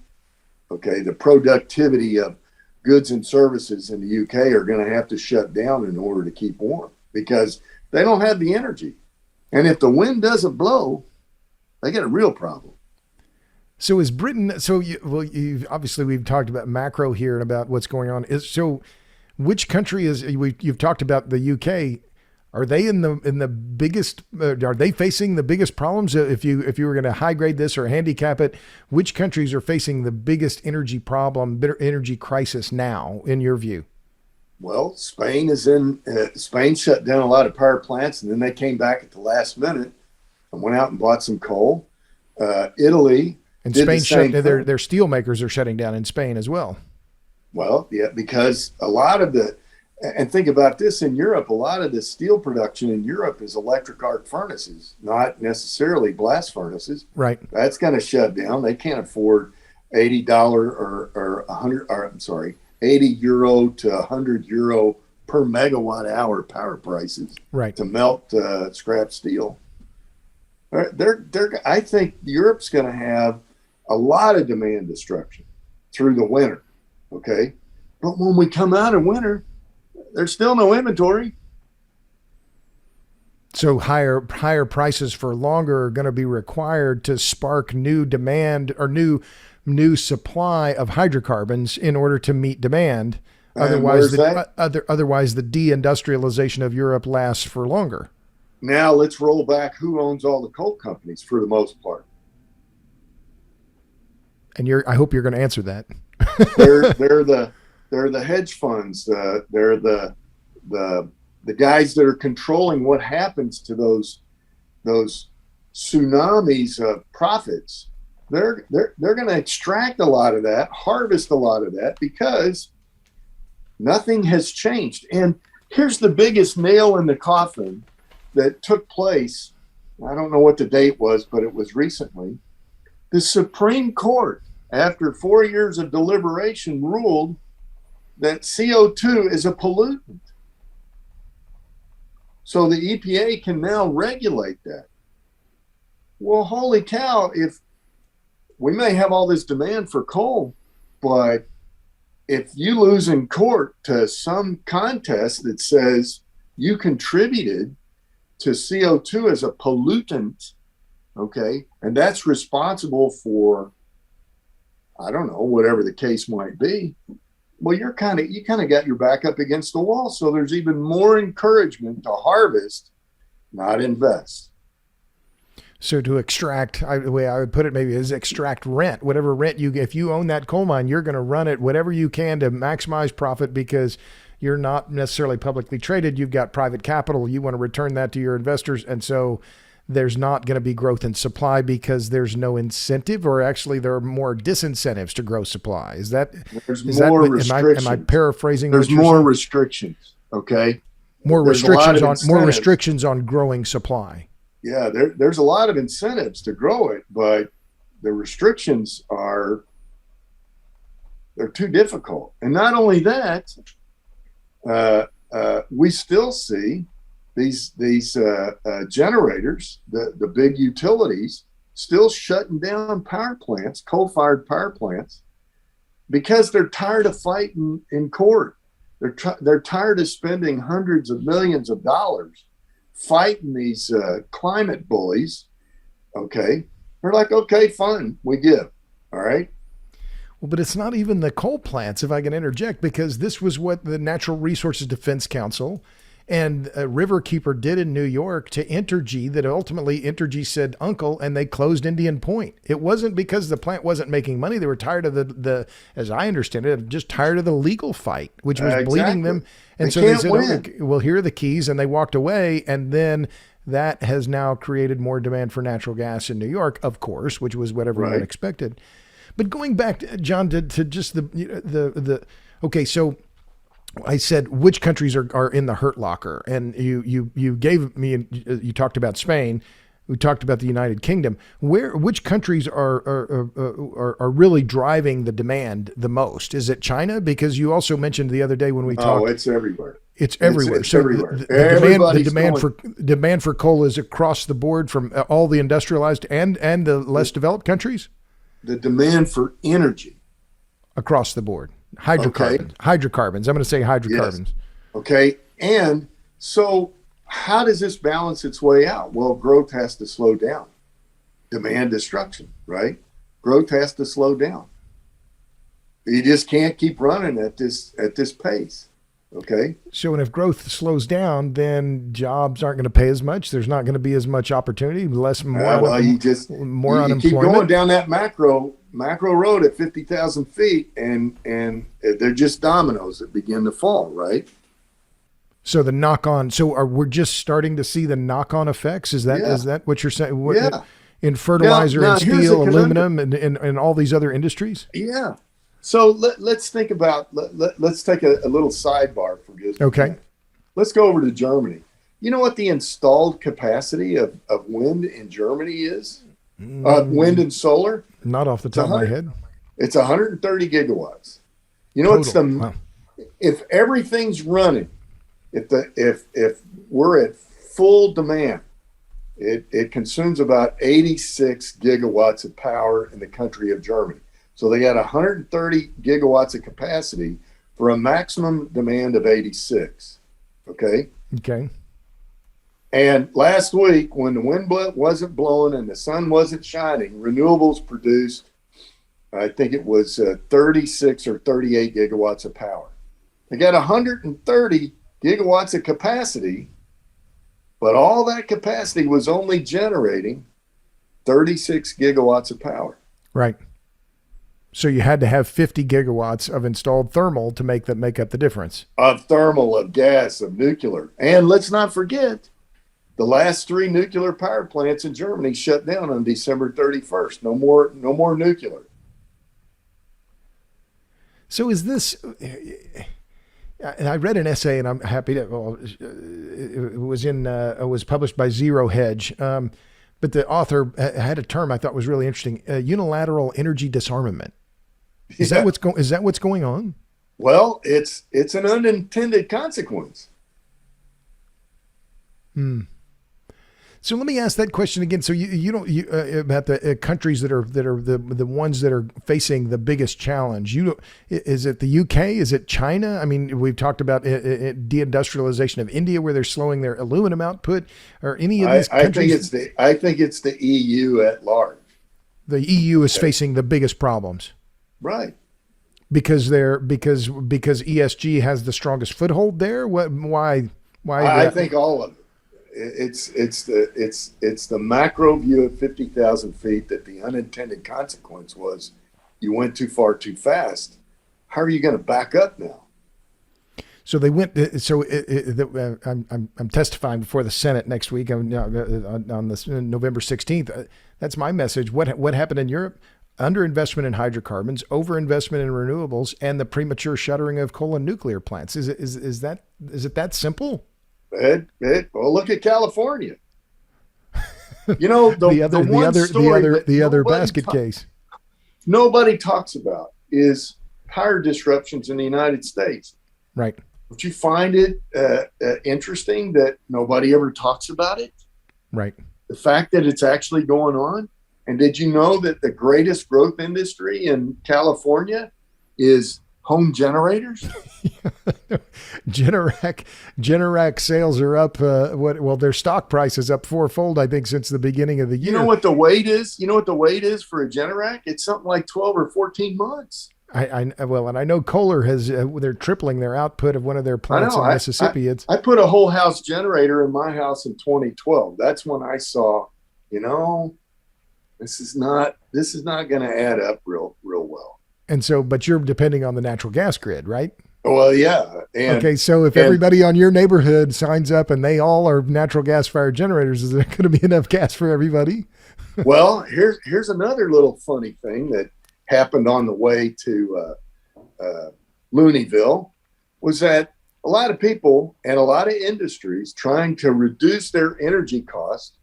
Okay. The productivity of goods and services in the UK are going to have to shut down in order to keep warm because they don't have the energy. And if the wind doesn't blow, they get a real problem. So is Britain, obviously we've talked about macro here and about what's going on. Which country you've talked about the UK. Are they in the biggest? Are they facing the biggest problems? If you were going to high grade this or handicap it, which countries are facing the biggest energy problem, energy crisis now, in your view? Well, Spain shut down a lot of power plants, and then they came back at the last minute and went out and bought some coal. Italy And did Spain the same thing. their steel makers are shutting down in Spain as well. Well, yeah, because a lot of and think about this, in Europe, a lot of the steel production in Europe is electric arc furnaces, not necessarily blast furnaces. Right. That's going to shut down. They can't afford $80 or 100, or I'm sorry, 80 euro to 100 euro per megawatt hour power prices Right. to melt scrap steel. I think Europe's going to have a lot of demand destruction through the winter. Okay. But when we come out of winter, there's still no inventory. So higher prices for longer are going to be required to spark new demand or new supply of hydrocarbons in order to meet demand. Otherwise, otherwise the deindustrialization of Europe lasts for longer. Now let's roll back. Who owns all the coal companies for the most part? And I hope you're going to answer that. They're the hedge funds. They're the guys that are controlling what happens to those tsunamis of profits. They're going to extract a lot of that, harvest a lot of that, because nothing has changed. And here's the biggest nail in the coffin that took place. I don't know what the date was, but it was recently. The Supreme Court, after 4 years of deliberation, ruled that CO2 is a pollutant. So the EPA can now regulate that. Well, holy cow, if we may have all this demand for coal, but if you lose in court to some contest that says you contributed to CO2 as a pollutant, okay, and that's responsible for, I don't know, whatever the case might be, well, you kind of got your back up against the wall. So there's even more encouragement to harvest, not invest. So to extract, the way I would put it maybe is extract rent, whatever rent if you own that coal mine, you're going to run it whatever you can to maximize profit because you're not necessarily publicly traded. You've got private capital. You want to return that to your investors. And so there's not going to be growth in supply because there's no incentive, or actually there are more disincentives to grow supply. Am I paraphrasing? There's more restrictions. Okay. More restrictions on growing supply. Yeah, there's a lot of incentives to grow it, but the restrictions they're too difficult. And not only that, we still see these generators, the big utilities, still shutting down power plants, coal-fired power plants, because they're tired of fighting in court. They're tired of spending hundreds of millions of dollars fighting these climate bullies. Okay, they're like, okay, fine, we give. All right. Well, but it's not even the coal plants, if I can interject, because this was what the Natural Resources Defense Council and Riverkeeper did in New York to Entergy, that ultimately Entergy said uncle, and they closed Indian Point. It wasn't because the plant wasn't making money. They were tired of the as I understand it, just tired of the legal fight, which was bleeding them. And so they said, okay, well, here are the keys. And they walked away. And then that has now created more demand for natural gas in New York, of course, which was what everyone expected. But going back, John, to just okay, so I said which countries are in the hurt locker, and you gave me, you talked about Spain, we talked about the United Kingdom. Which countries are really driving the demand the most? Is it China? Because you also mentioned the other day when we talked. Oh, it's everywhere. It's everywhere. It's everywhere. The demand for coal is across the board from all the industrialized and the less developed countries. The demand for energy across the board. Hydrocarbons. I'm going to say hydrocarbons. Yes. Okay. And so how does this balance its way out? Well, growth has to slow down. Demand destruction, right? Growth has to slow down. You just can't keep running at this pace. Okay. So, and if growth slows down, then jobs aren't going to pay as much. There's not going to be as much opportunity, Well, more you keep unemployment. going down that macro road at 50,000 feet, and they're just dominoes that begin to fall, right? So the knock on. So we're just starting to see the knock on effects. Is that what you're saying? Yeah. In fertilizer Now and steel, aluminum, and all these other industries. Yeah. So let's think about, let's take a little sidebar for just a minute. Let's go over to Germany. You know what the installed capacity of wind in Germany is? Wind and solar? Not off the top of my head. It's 130 gigawatts. You know, if everything's running, if we're at full demand, it consumes about 86 gigawatts of power in the country of Germany. So they got 130 gigawatts of capacity for a maximum demand of 86. Okay. And last week, when the wind wasn't blowing and the sun wasn't shining, renewables produced, I think it was 36 or 38 gigawatts of power. They got 130 gigawatts of capacity, but all that capacity was only generating 36 gigawatts of power. Right. So you had to have 50 gigawatts of installed thermal to make up the difference. Of thermal, of gas, of nuclear. And let's not forget, the last 3 nuclear power plants in Germany shut down on December 31st. No more nuclear. So is this... I read an essay, and I'm happy to... Well, it was published by Zero Hedge. But the author had a term I thought was really interesting: unilateral energy disarmament. Is that what's going on? Well, it's an unintended consequence. So let me ask that question again. So you don't about the countries that are the ones that are facing the biggest challenge. Is it the UK? Is it China? I mean, we've talked about deindustrialization of India, where they're slowing their aluminum output, or any of these countries. I think it's the EU at large. The EU is facing the biggest problems, right? Because ESG has the strongest foothold there. Why? I think all of it. It's the macro view at 50,000 feet that the unintended consequence was you went too far too fast. How are you going to back up now? So they went. So I'm testifying before the Senate next week on this November 16th. That's my message. What happened in Europe? Underinvestment in hydrocarbons, overinvestment in renewables, and the premature shuttering of coal and nuclear plants. Is it that simple? Well, look at California. You know, the other basket case nobody talks about is power disruptions in the United States. Right. Don't you find it interesting that nobody ever talks about it? Right. The fact that it's actually going on. And did you know that the greatest growth industry in California is home generators? Generac sales are up. Their stock price is up fourfold, I think, since the beginning of the year. You know what the wait is? You know what the wait is for a Generac? It's something like 12 or 14 months. And I know Kohler has. They're tripling their output of one of their plants in Mississippi. I put a whole house generator in my house in 2012. That's when I saw, this is not going to add up real well. And so, but you're depending on the natural gas grid, right? Well, yeah. Okay, so if everybody on your neighborhood signs up and they all are natural gas fired generators, is there going to be enough gas for everybody? Well, here's another little funny thing that happened on the way to Looneyville, was that a lot of people and a lot of industries trying to reduce their energy costs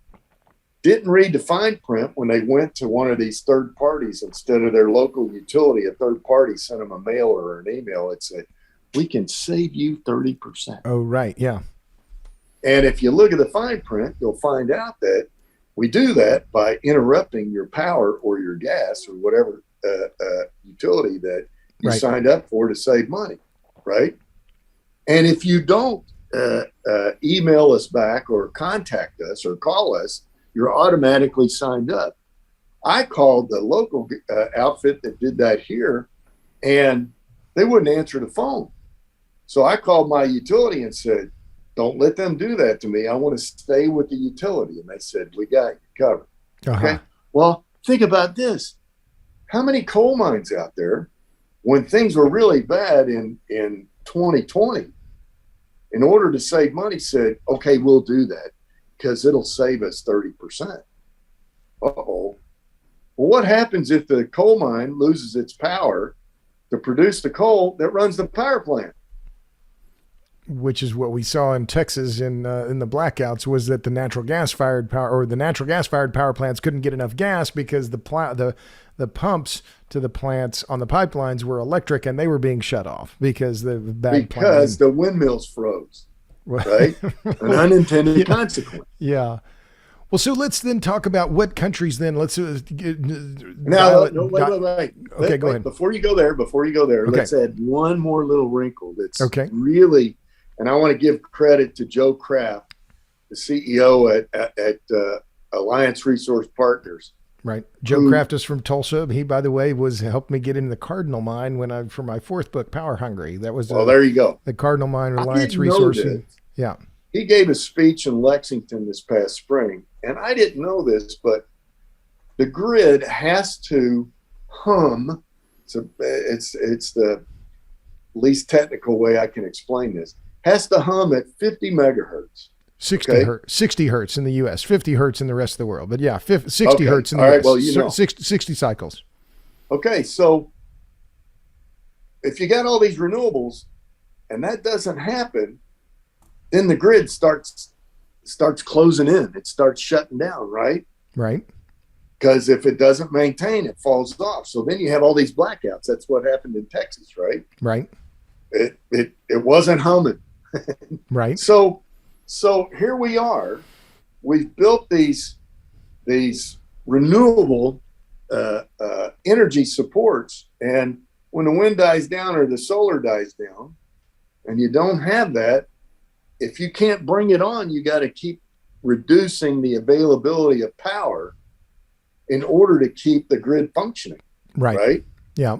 didn't read the fine print when they went to one of these third parties instead of their local utility. A third party sent them a mail or an email that said, "We can save you 30%. Oh, right. Yeah. And if you look at the fine print, you'll find out that we do that by interrupting your power or your gas or whatever utility that you signed up for to save money, right? And if you don't email us back or contact us or call us, you're automatically signed up. I called the local outfit that did that here, and they wouldn't answer the phone. So I called my utility and said, don't let them do that to me. I want to stay with the utility. And they said, we got you covered. Okay. Well, think about this. How many coal mines out there, when things were really bad in 2020, in order to save money, said, okay, we'll do that because it'll save us 30%. Uh-oh. Well, what happens if the coal mine loses its power to produce the coal that runs the power plant? Which is what we saw in Texas in the blackouts, was that the natural gas fired power plants couldn't get enough gas because the pumps to the plants on the pipelines were electric and they were being shut off because the windmills froze. Right? An unintended consequence. Yeah. Well, so let's then talk about what countries then. Let's wait. Okay, go ahead. Before you go there, okay. Let's add one more little wrinkle that's okay. Really, and I want to give credit to Joe Kraft, the CEO at Alliance Resource Partners. Right. Joe Kraft is from Tulsa. He, by the way, helped me get in the Cardinal mine for my fourth book, Power Hungry. That was there you go. The Cardinal Mine Alliance Resource. Yeah. He gave a speech in Lexington this past spring, and I didn't know this, but the grid has to hum. It's the least technical way I can explain this. Has to hum at 50 megahertz. 60 hertz in the U.S., 50 hertz in the rest of the world. But yeah, 60 hertz in the U.S. Well, 60 cycles. Okay, so if you got all these renewables and that doesn't happen, then the grid starts closing in. It starts shutting down, right? Right. Because if it doesn't maintain, it falls off. So then you have all these blackouts. That's what happened in Texas, right? Right. It wasn't humming. Right. So here we are. We've built these renewable energy supports, and when the wind dies down or the solar dies down, and you don't have that, if you can't bring it on, you got to keep reducing the availability of power in order to keep the grid functioning. Right. Right. Yeah.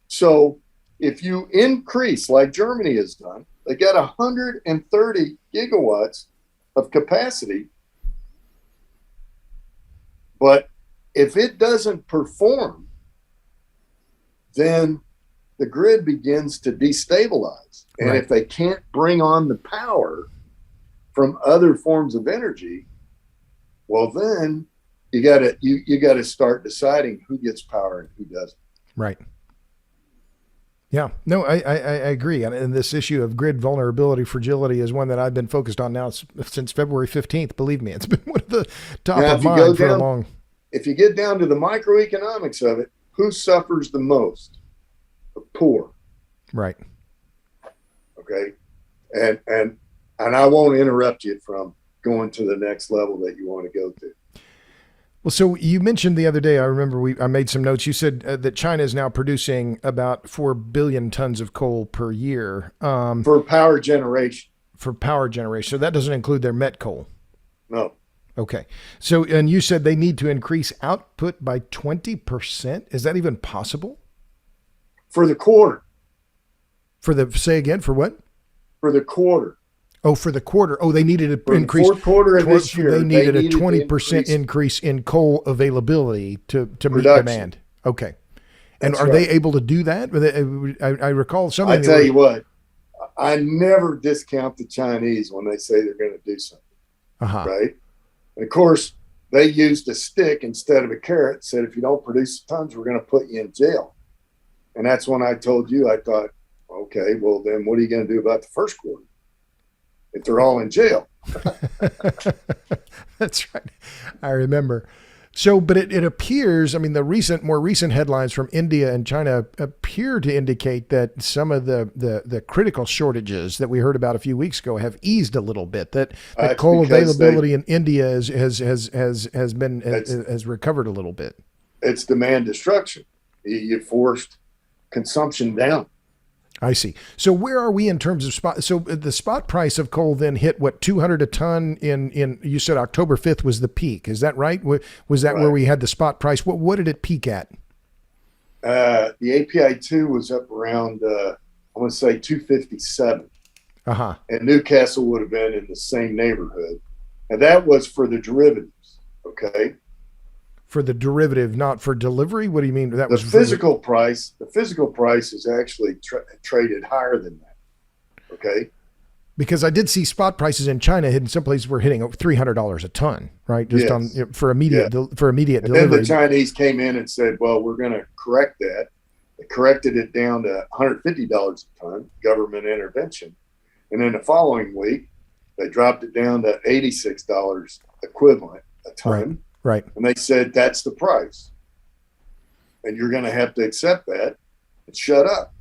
So if you increase, like Germany has done, they got 130 gigawatts of capacity. But if it doesn't perform, then the grid begins to destabilize. And if they can't bring on the power from other forms of energy, well, then you gotta start deciding who gets power and who doesn't. Right. Yeah, no, I agree. And this issue of grid vulnerability, fragility is one that I've been focused on now since February 15th. Believe me, it's been one of the top of mind for a long. If you get down to the microeconomics of it, who suffers the most? The poor. Right. Okay. And I won't interrupt you from going to the next level that you want to go to. Well, so you mentioned the other day, I remember I made some notes. You said that China is now producing about 4 billion tons of coal per year. For power generation. For power generation. So that doesn't include their met coal. No. Okay. So, and you said they need to increase output by 20%. Is that even possible? For the quarter. Say again, for what? For the quarter. Oh, for the quarter. Oh, they needed to increase. The fourth quarter of this year, they needed a 20% increase in coal availability to meet demand. Okay. And are they able to do that? I recall something. I tell you what, I never discount the Chinese when they say they're going to do something. Right? And of course, they used a stick instead of a carrot, said, if you don't produce tons, we're going to put you in jail. And that's when I told you, I thought, okay, well, then what are you going to do about the first quarter if they're all in jail? That's right. I remember. So, but it appears, I mean, the more recent headlines from India and China appear to indicate that some of the critical shortages that we heard about a few weeks ago have eased a little bit. That coal availability in India has recovered a little bit. It's demand destruction. You forced consumption down. I see. So where are we in terms of spot? So the spot price of coal then hit what, 200 a ton in you said October 5th was the peak. Is that right? Was that where we had the spot price? What did it peak at? The API 2 was up around, I I'm going to say 257. Uh-huh. And Newcastle would have been in the same neighborhood. And that was for the derivatives, okay? For the derivative, not for delivery? What do you mean? That The was physical price. The physical price is actually traded higher than that, okay? Because I did see spot prices in China in some places were hitting $300 a ton, right? Just Yes. for immediate And delivery. then the Chinese came in and said, well, we're going to correct that. They corrected it down to $150 a ton, government intervention. And then the following week, they dropped it down to $86 equivalent a ton. Right. And they said, that's the price. And you're going to have to accept that and shut up.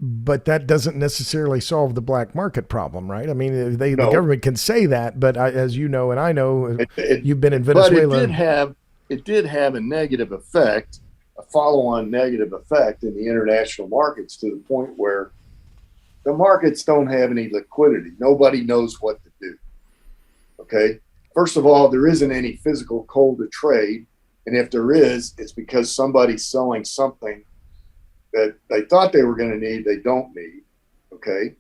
But that doesn't necessarily solve the black market problem, right? I mean, the No. government can say that, but as you know, and I know, you've been in Venezuela. But it did have a negative effect, a follow-on negative effect in the international markets to the point where the markets don't have any liquidity. Nobody knows what to do. Okay. First of all, there isn't any physical coal to trade. And if there is, it's because somebody's selling something that they thought they were going to need, they don't need. Okay.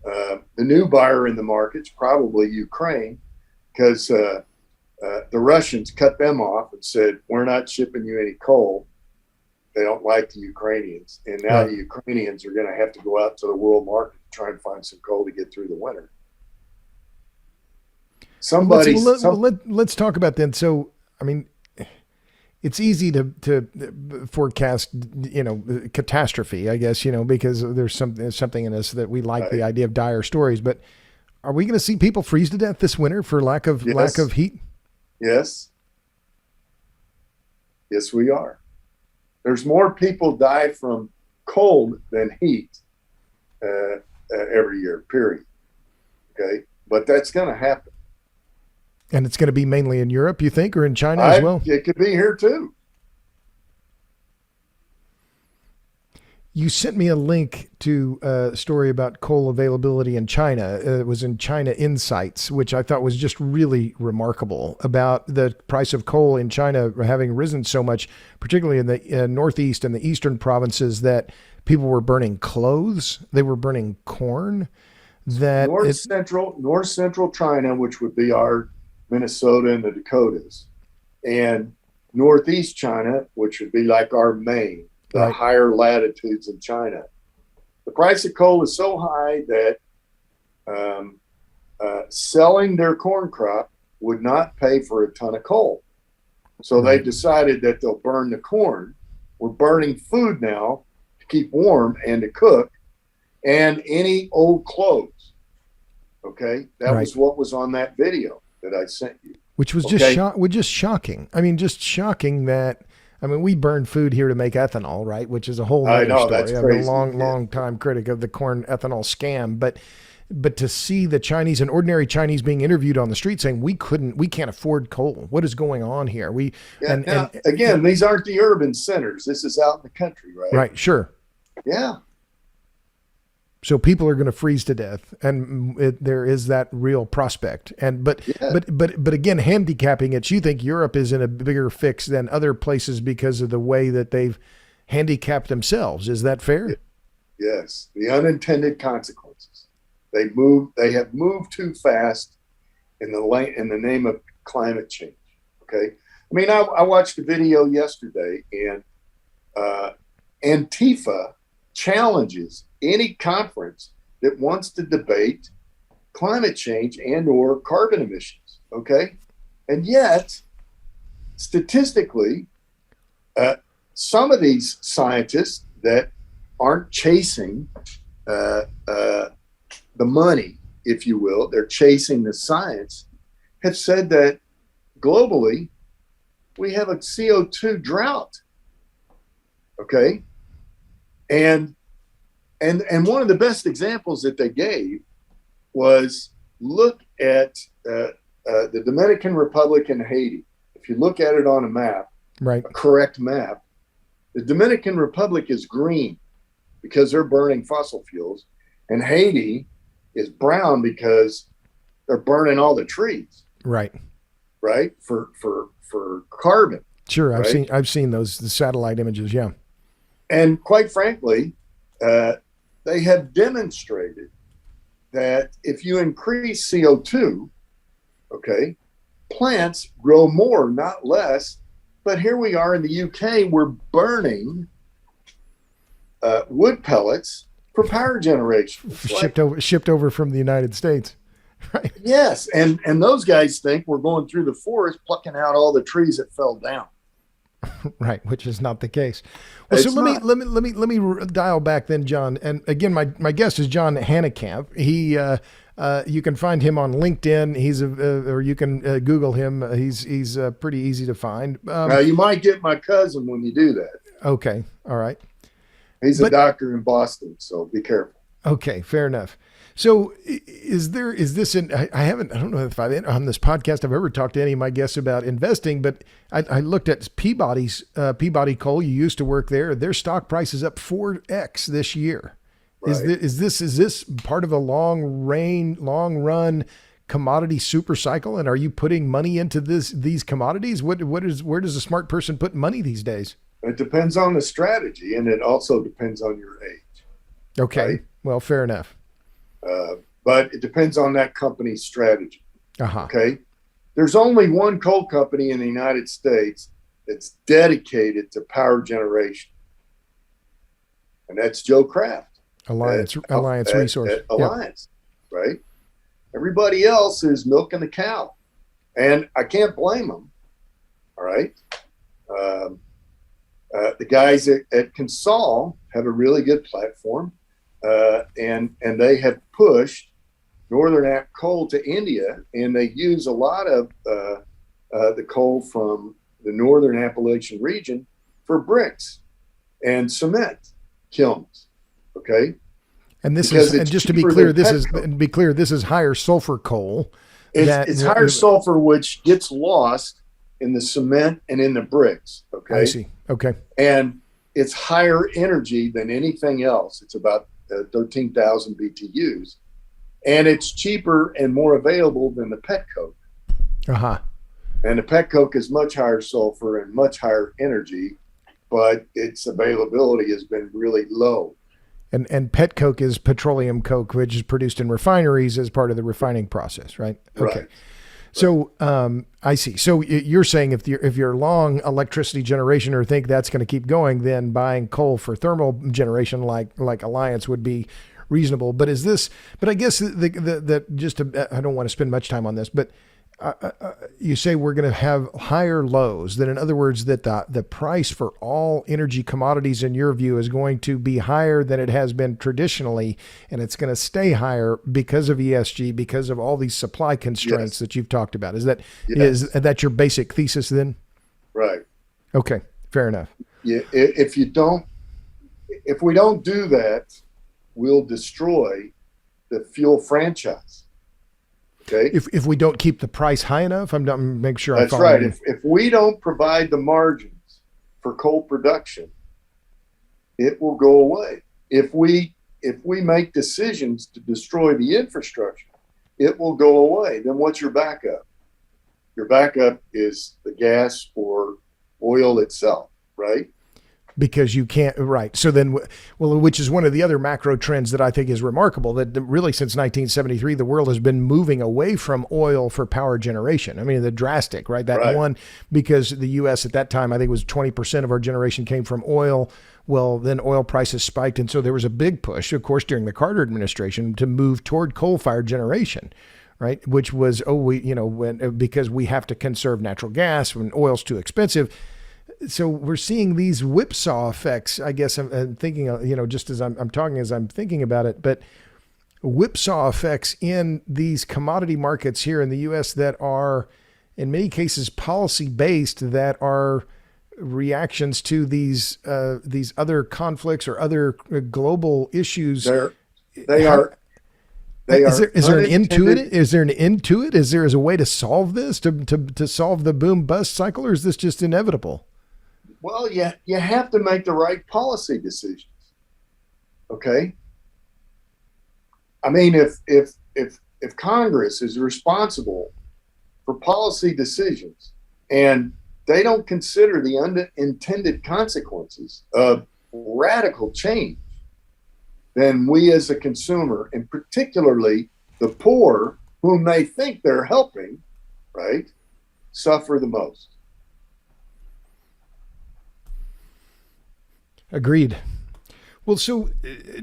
The new buyer in the market's probably Ukraine, because the Russians cut them off and said, we're not shipping you any coal. They don't like the Ukrainians. And now the Ukrainians are going to have to go out to the world market to try and find some coal to get through the winter. Let's talk about then. So, I mean, it's easy to forecast, catastrophe, I guess, because there's something in us that we like the idea of dire stories. But are we going to see people freeze to death this winter for lack of heat? Yes. Yes, we are. There's more people die from cold than heat every year, period. Okay. But that's going to happen. And it's going to be mainly in Europe, you think, or in China as well? It could be here too. You sent me a link to a story about coal availability in China. It was in China Insights, which I thought was just really remarkable about the price of coal in China having risen so much, particularly in the Northeast and the Eastern provinces, that people were burning clothes. They were burning corn. North Central China, which would be our Minnesota and the Dakotas, and Northeast China, which would be like our Maine, the higher latitudes in China. The price of coal is so high that selling their corn crop would not pay for a ton of coal. So they decided that they'll burn the corn. We're burning food now to keep warm and to cook, and any old clothes. Okay, that was what was on that video that I sent you. Which was just shocking. I mean, just shocking that. I mean, we burn food here to make ethanol, right? Which is a whole other story. That's crazy. I'm a long time critic of the corn ethanol scam, but to see the Chinese and ordinary Chinese being interviewed on the street saying we can't afford coal. What is going on here? Again, these aren't the urban centers. This is out in the country, right? Right. Sure. Yeah. So people are going to freeze to death, and there is that real prospect. But again, handicapping it, you think Europe is in a bigger fix than other places because of the way that they've handicapped themselves. Is that fair? Yes, the unintended consequences. They have moved too fast in the name of climate change. Okay, I mean, I watched a video yesterday, and Antifa challenges any conference that wants to debate climate change and or carbon emissions. Okay. And yet, statistically, some of these scientists that aren't chasing the money, if you will, they're chasing the science, have said that globally, we have a CO2 drought. Okay. And one of the best examples that they gave was look at the Dominican Republic and Haiti. If you look at it on a map, a correct map, the Dominican Republic is green because they're burning fossil fuels, and Haiti is brown because they're burning all the trees. Right. For carbon. Sure, I've seen the satellite images. Yeah. And quite frankly, they have demonstrated that if you increase CO2, okay, plants grow more, not less. But here we are in the UK, we're burning wood pellets for power generation. Shipped over from the United States. Right. Yes, and those guys think we're going through the forest plucking out all the trees that fell down. Right, which is not the case. Well, so let me dial back then, John. And again, my guest is John Hanekamp. He you can find him on LinkedIn. He's or you can Google him. He's pretty easy to find. Now you might get my cousin when you do that. Okay, all right. He's a doctor in Boston, so be careful. Okay, fair enough. So I don't know if on this podcast I've ever talked to any of my guests about investing, but I looked at Peabody Coal. You used to work there. Their stock price is up 4x this year. Right. Is this part of a long run commodity super cycle? And are you putting money into these commodities? Where does a smart person put money these days? It depends on the strategy, and it also depends on your age. Okay. Right? Well, fair enough. But it depends on that company's strategy. Uh-huh. Okay. There's only one coal company in the United States that's dedicated to power generation, and that's Joe Kraft. Alliance Resource. Alliance, yeah. Right? Everybody else is milking the cow, and I can't blame them. All right. The guys at Consol have a really good platform. And they have pushed Northern App coal to India, and they use a lot of the coal from the Northern Appalachian region for bricks and cement kilns. Okay, and this is, and just to be clear, this is higher sulfur coal. It's higher sulfur, which gets lost in the cement and in the bricks. Okay, I see. Okay, and it's higher energy than anything else. It's about 13,000 BTUs, and it's cheaper and more available than the pet coke. Uh-huh. And the pet coke is much higher sulfur and much higher energy, but its availability has been really low. And pet coke is petroleum coke, which is produced in refineries as part of the refining process, right? Okay. Right. So I see. So you're saying if you're long electricity generation or think that's going to keep going, then buying coal for thermal generation like Alliance would be reasonable. But I guess I don't want to spend much time on this, but you say we're going to have higher lows. That in other words, that the price for all energy commodities in your view is going to be higher than it has been traditionally, and it's going to stay higher because of ESG, because of all these supply constraints that you've talked about. Is that your basic thesis then? Right. Okay, fair enough. Yeah. If we don't do that, we'll destroy the fuel franchise. Okay. If we don't keep the price high enough, I'm not make sure. That's right. If we don't provide the margins for coal production, it will go away. If we make decisions to destroy the infrastructure, it will go away. Then what's your backup? Your backup is the gas or oil itself, right? Because you can't, right. So then, which is one of the other macro trends that I think is remarkable, that really since 1973, the world has been moving away from oil for power generation. I mean, the drastic, right? One, because the U.S. at that time, I think it was 20% of our generation came from oil. Well, then oil prices spiked. And so there was a big push, of course, during the Carter administration to move toward coal-fired generation. Right. Which was, because we have to conserve natural gas when oil's too expensive. So we're seeing these whipsaw effects, I guess I'm thinking, just as I'm talking, as I'm thinking about it, but whipsaw effects in these commodity markets here in the U.S. that are in many cases policy-based, that are reactions to these other conflicts or other global issues. Is there an end to it? Is there an end to it? Is there a way to solve this, to solve the boom bust cycle, or is this just inevitable? Well, you have to make the right policy decisions. Okay. I mean, if Congress is responsible for policy decisions and they don't consider the unintended consequences of radical change, then we as a consumer, and particularly the poor, whom they think they're helping, right, suffer the most. Agreed. Well, so,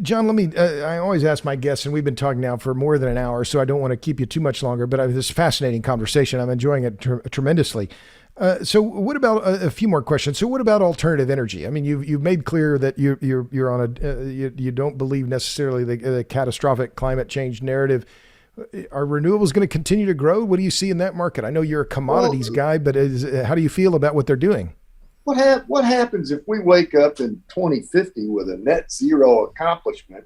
John, let me, I always ask my guests, and we've been talking now for more than an hour, so I don't want to keep you too much longer, but this fascinating conversation. I'm enjoying it tremendously. So what about a few more questions? So what about alternative energy? I mean, you've made clear that you're on you don't believe necessarily the catastrophic climate change narrative. Are renewables going to continue to grow? What do you see in that market? I know you're a commodities guy, but how do you feel about what they're doing? What happens if we wake up in 2050 with a net zero accomplishment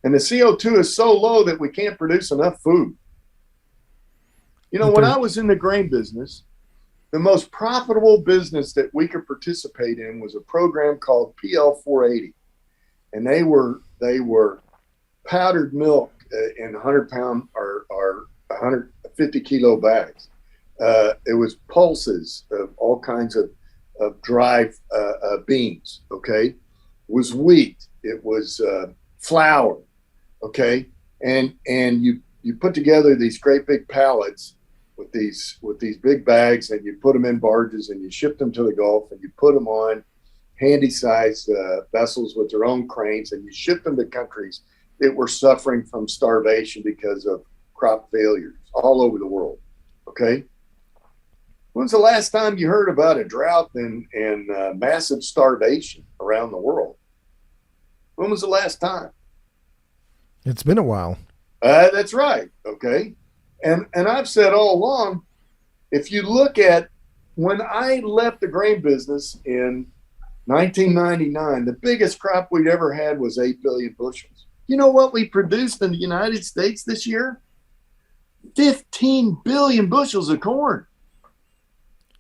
and the CO2 is so low that we can't produce enough food? You know, when I was in the grain business, the most profitable business that we could participate in was a program called PL 480. And they were powdered milk in 100-pound or 150-kilo bags. It was pulses of all kinds of dry beans, okay? It was wheat. It was flour, okay? And you put together these great big pallets with these big bags, and you put them in barges and you ship them to the Gulf, and you put them on handy-sized vessels with their own cranes, and you ship them to countries that were suffering from starvation because of crop failures all over the world, okay? When's the last time you heard about a drought and massive starvation around the world? When was the last time? It's been a while. That's right. Okay. And I've said all along, if you look at when I left the grain business in 1999, the biggest crop we'd ever had was 8 billion bushels. You know what we produced in the United States this year? 15 billion bushels of corn.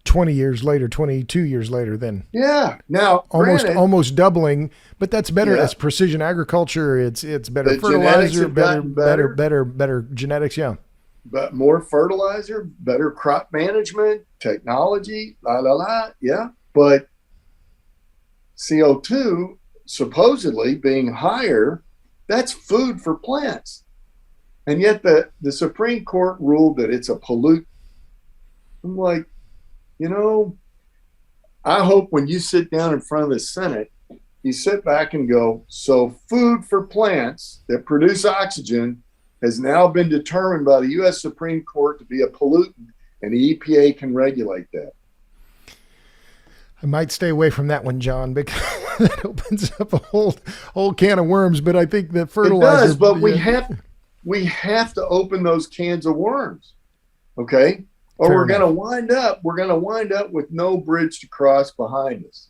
20 years later, 22 years later, then. Yeah. Now, almost doubling, but that's better. Yeah. That's precision agriculture. It's better the fertilizer, better genetics. Yeah. But more fertilizer, better crop management, technology, yeah. But CO2 supposedly being higher, that's food for plants. And yet the Supreme Court ruled that it's a pollutant. I'm like, you know, I hope when you sit down in front of the Senate, you sit back and go, so food for plants that produce oxygen has now been determined by the U.S. Supreme Court to be a pollutant, and the EPA can regulate that. I might stay away from that one, John, because that opens up a whole can of worms. But I think that fertilizer. It does, but we have to open those cans of worms, okay? Or we're going to wind up with no bridge to cross behind us.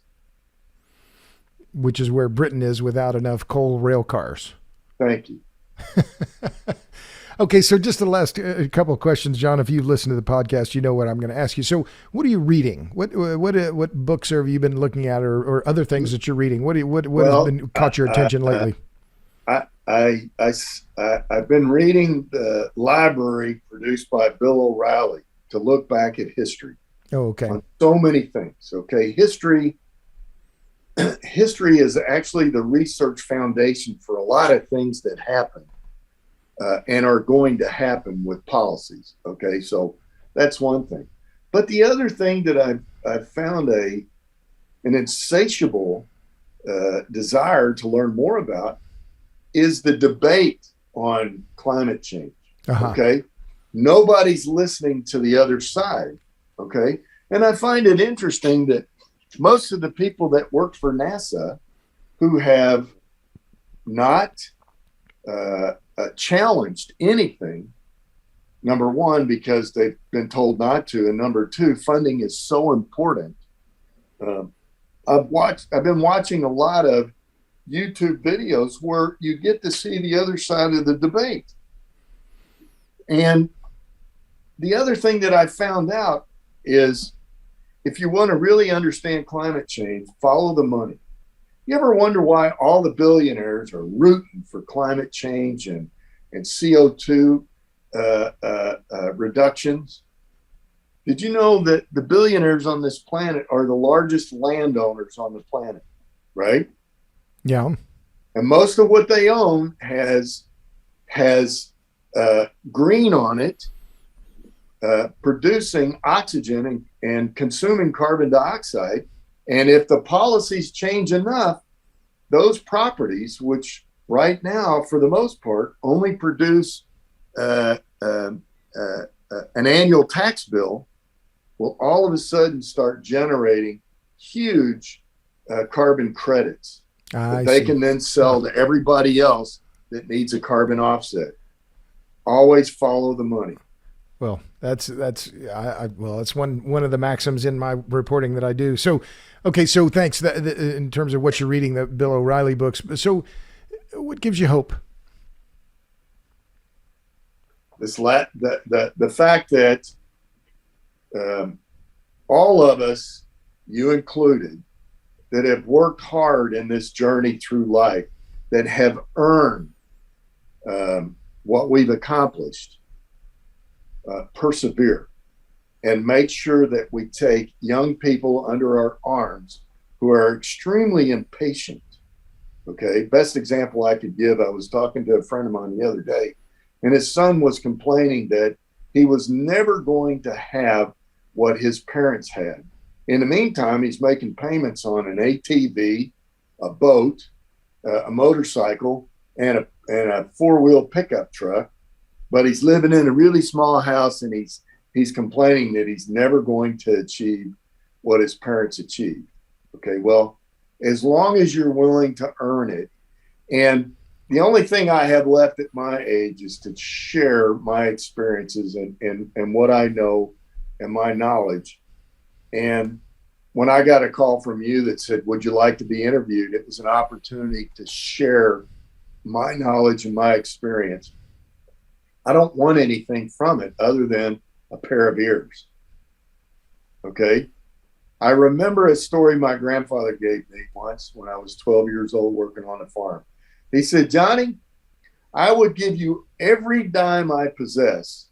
Which is where Britain is without enough coal rail cars. Thank you. Okay, so just the last couple of questions, John. If you listen to the podcast, you know what I'm going to ask you. So, what are you reading? What books have you been looking at, or other things that you're reading? What has been caught your attention lately? I've been reading the library produced by Bill O'Reilly to look back at history. Oh, okay. On so many things. Okay, history is actually the research foundation for a lot of things that happen. And are going to happen with policies. Okay, so that's one thing. But the other thing that I've found an insatiable desire to learn more about is the debate on climate change. Uh-huh. Okay, nobody's listening to the other side. Okay, and I find it interesting that most of the people that work for NASA who have not challenged anything, number one, because they've been told not to, and number two, funding is so important. I've been watching a lot of YouTube videos where you get to see the other side of the debate. And the other thing that I found out is if you want to really understand climate change, follow the money. You ever wonder why all the billionaires are rooting for climate change and CO2 reductions? Did you know that the billionaires on this planet are the largest landowners on the planet, right? Yeah. And most of what they own has green on it, producing oxygen and consuming carbon dioxide. And if the policies change enough, those properties, which right now, for the most part, only produce an annual tax bill, will all of a sudden start generating huge carbon credits that they can then sell to everybody else that needs a carbon offset. Always follow the money. Well, that's one of the maxims in my reporting that I do. So, okay, so thanks in terms of what you're reading, the Bill O'Reilly books. So, what gives you hope? The fact that all of us, you included, that have worked hard in this journey through life, that have earned what we've accomplished, persevere and make sure that we take young people under our arms who are extremely impatient. Okay, best example I could give, I was talking to a friend of mine the other day, and his son was complaining that he was never going to have what his parents had. In the meantime, he's making payments on an ATV, a boat, a motorcycle, and a four-wheel pickup truck, but he's living in a really small house, and he's complaining that he's never going to achieve what his parents achieved. Okay, well, as long as you're willing to earn it, and the only thing I have left at my age is to share my experiences and what I know and my knowledge. And when I got a call from you that said, would you like to be interviewed? It was an opportunity to share my knowledge and my experience. I don't want anything from it other than a pair of ears. Okay. I remember a story my grandfather gave me once when I was 12 years old working on a farm. He said, Johnny, I would give you every dime I possess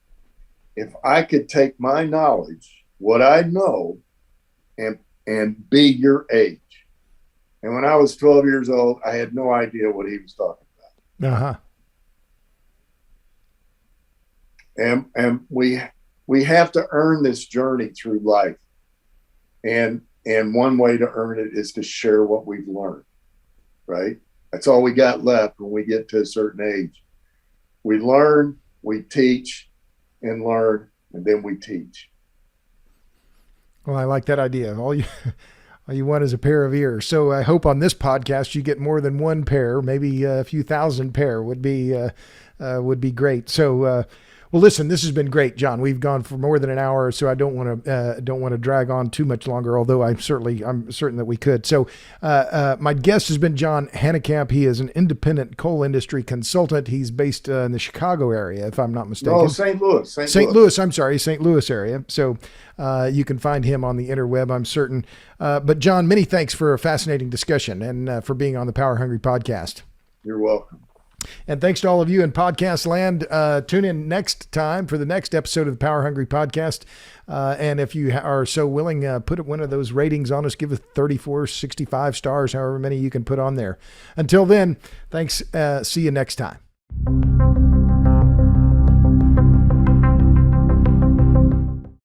if I could take my knowledge, what I know, and be your age. And when I was 12 years old, I had no idea what he was talking about. Uh-huh. And we have to earn this journey through life. And one way to earn it is to share what we've learned, right? That's all we got left when we get to a certain age. We learn, we teach, and learn, and then we teach. Well, I like that idea. All you want is a pair of ears. So I hope on this podcast you get more than one pair, maybe a few thousand pair would be great. So, well, listen, this has been great, John. We've gone for more than an hour, so I don't want to drag on too much longer. Although I'm certain that we could. So, my guest has been John Hanekamp. He is an independent coal industry consultant. He's based in the Chicago area, if I'm not mistaken. No, St. Louis. St. Louis area. So, you can find him on the interweb, I'm certain. But John, many thanks for a fascinating discussion and for being on the Power Hungry podcast. You're welcome. And thanks to all of you in podcast land. Tune in next time for the next episode of the Power Hungry podcast. And if you are so willing, put one of those ratings on us. Give us 34, 65 stars, however many you can put on there. Until then, thanks. See you next time.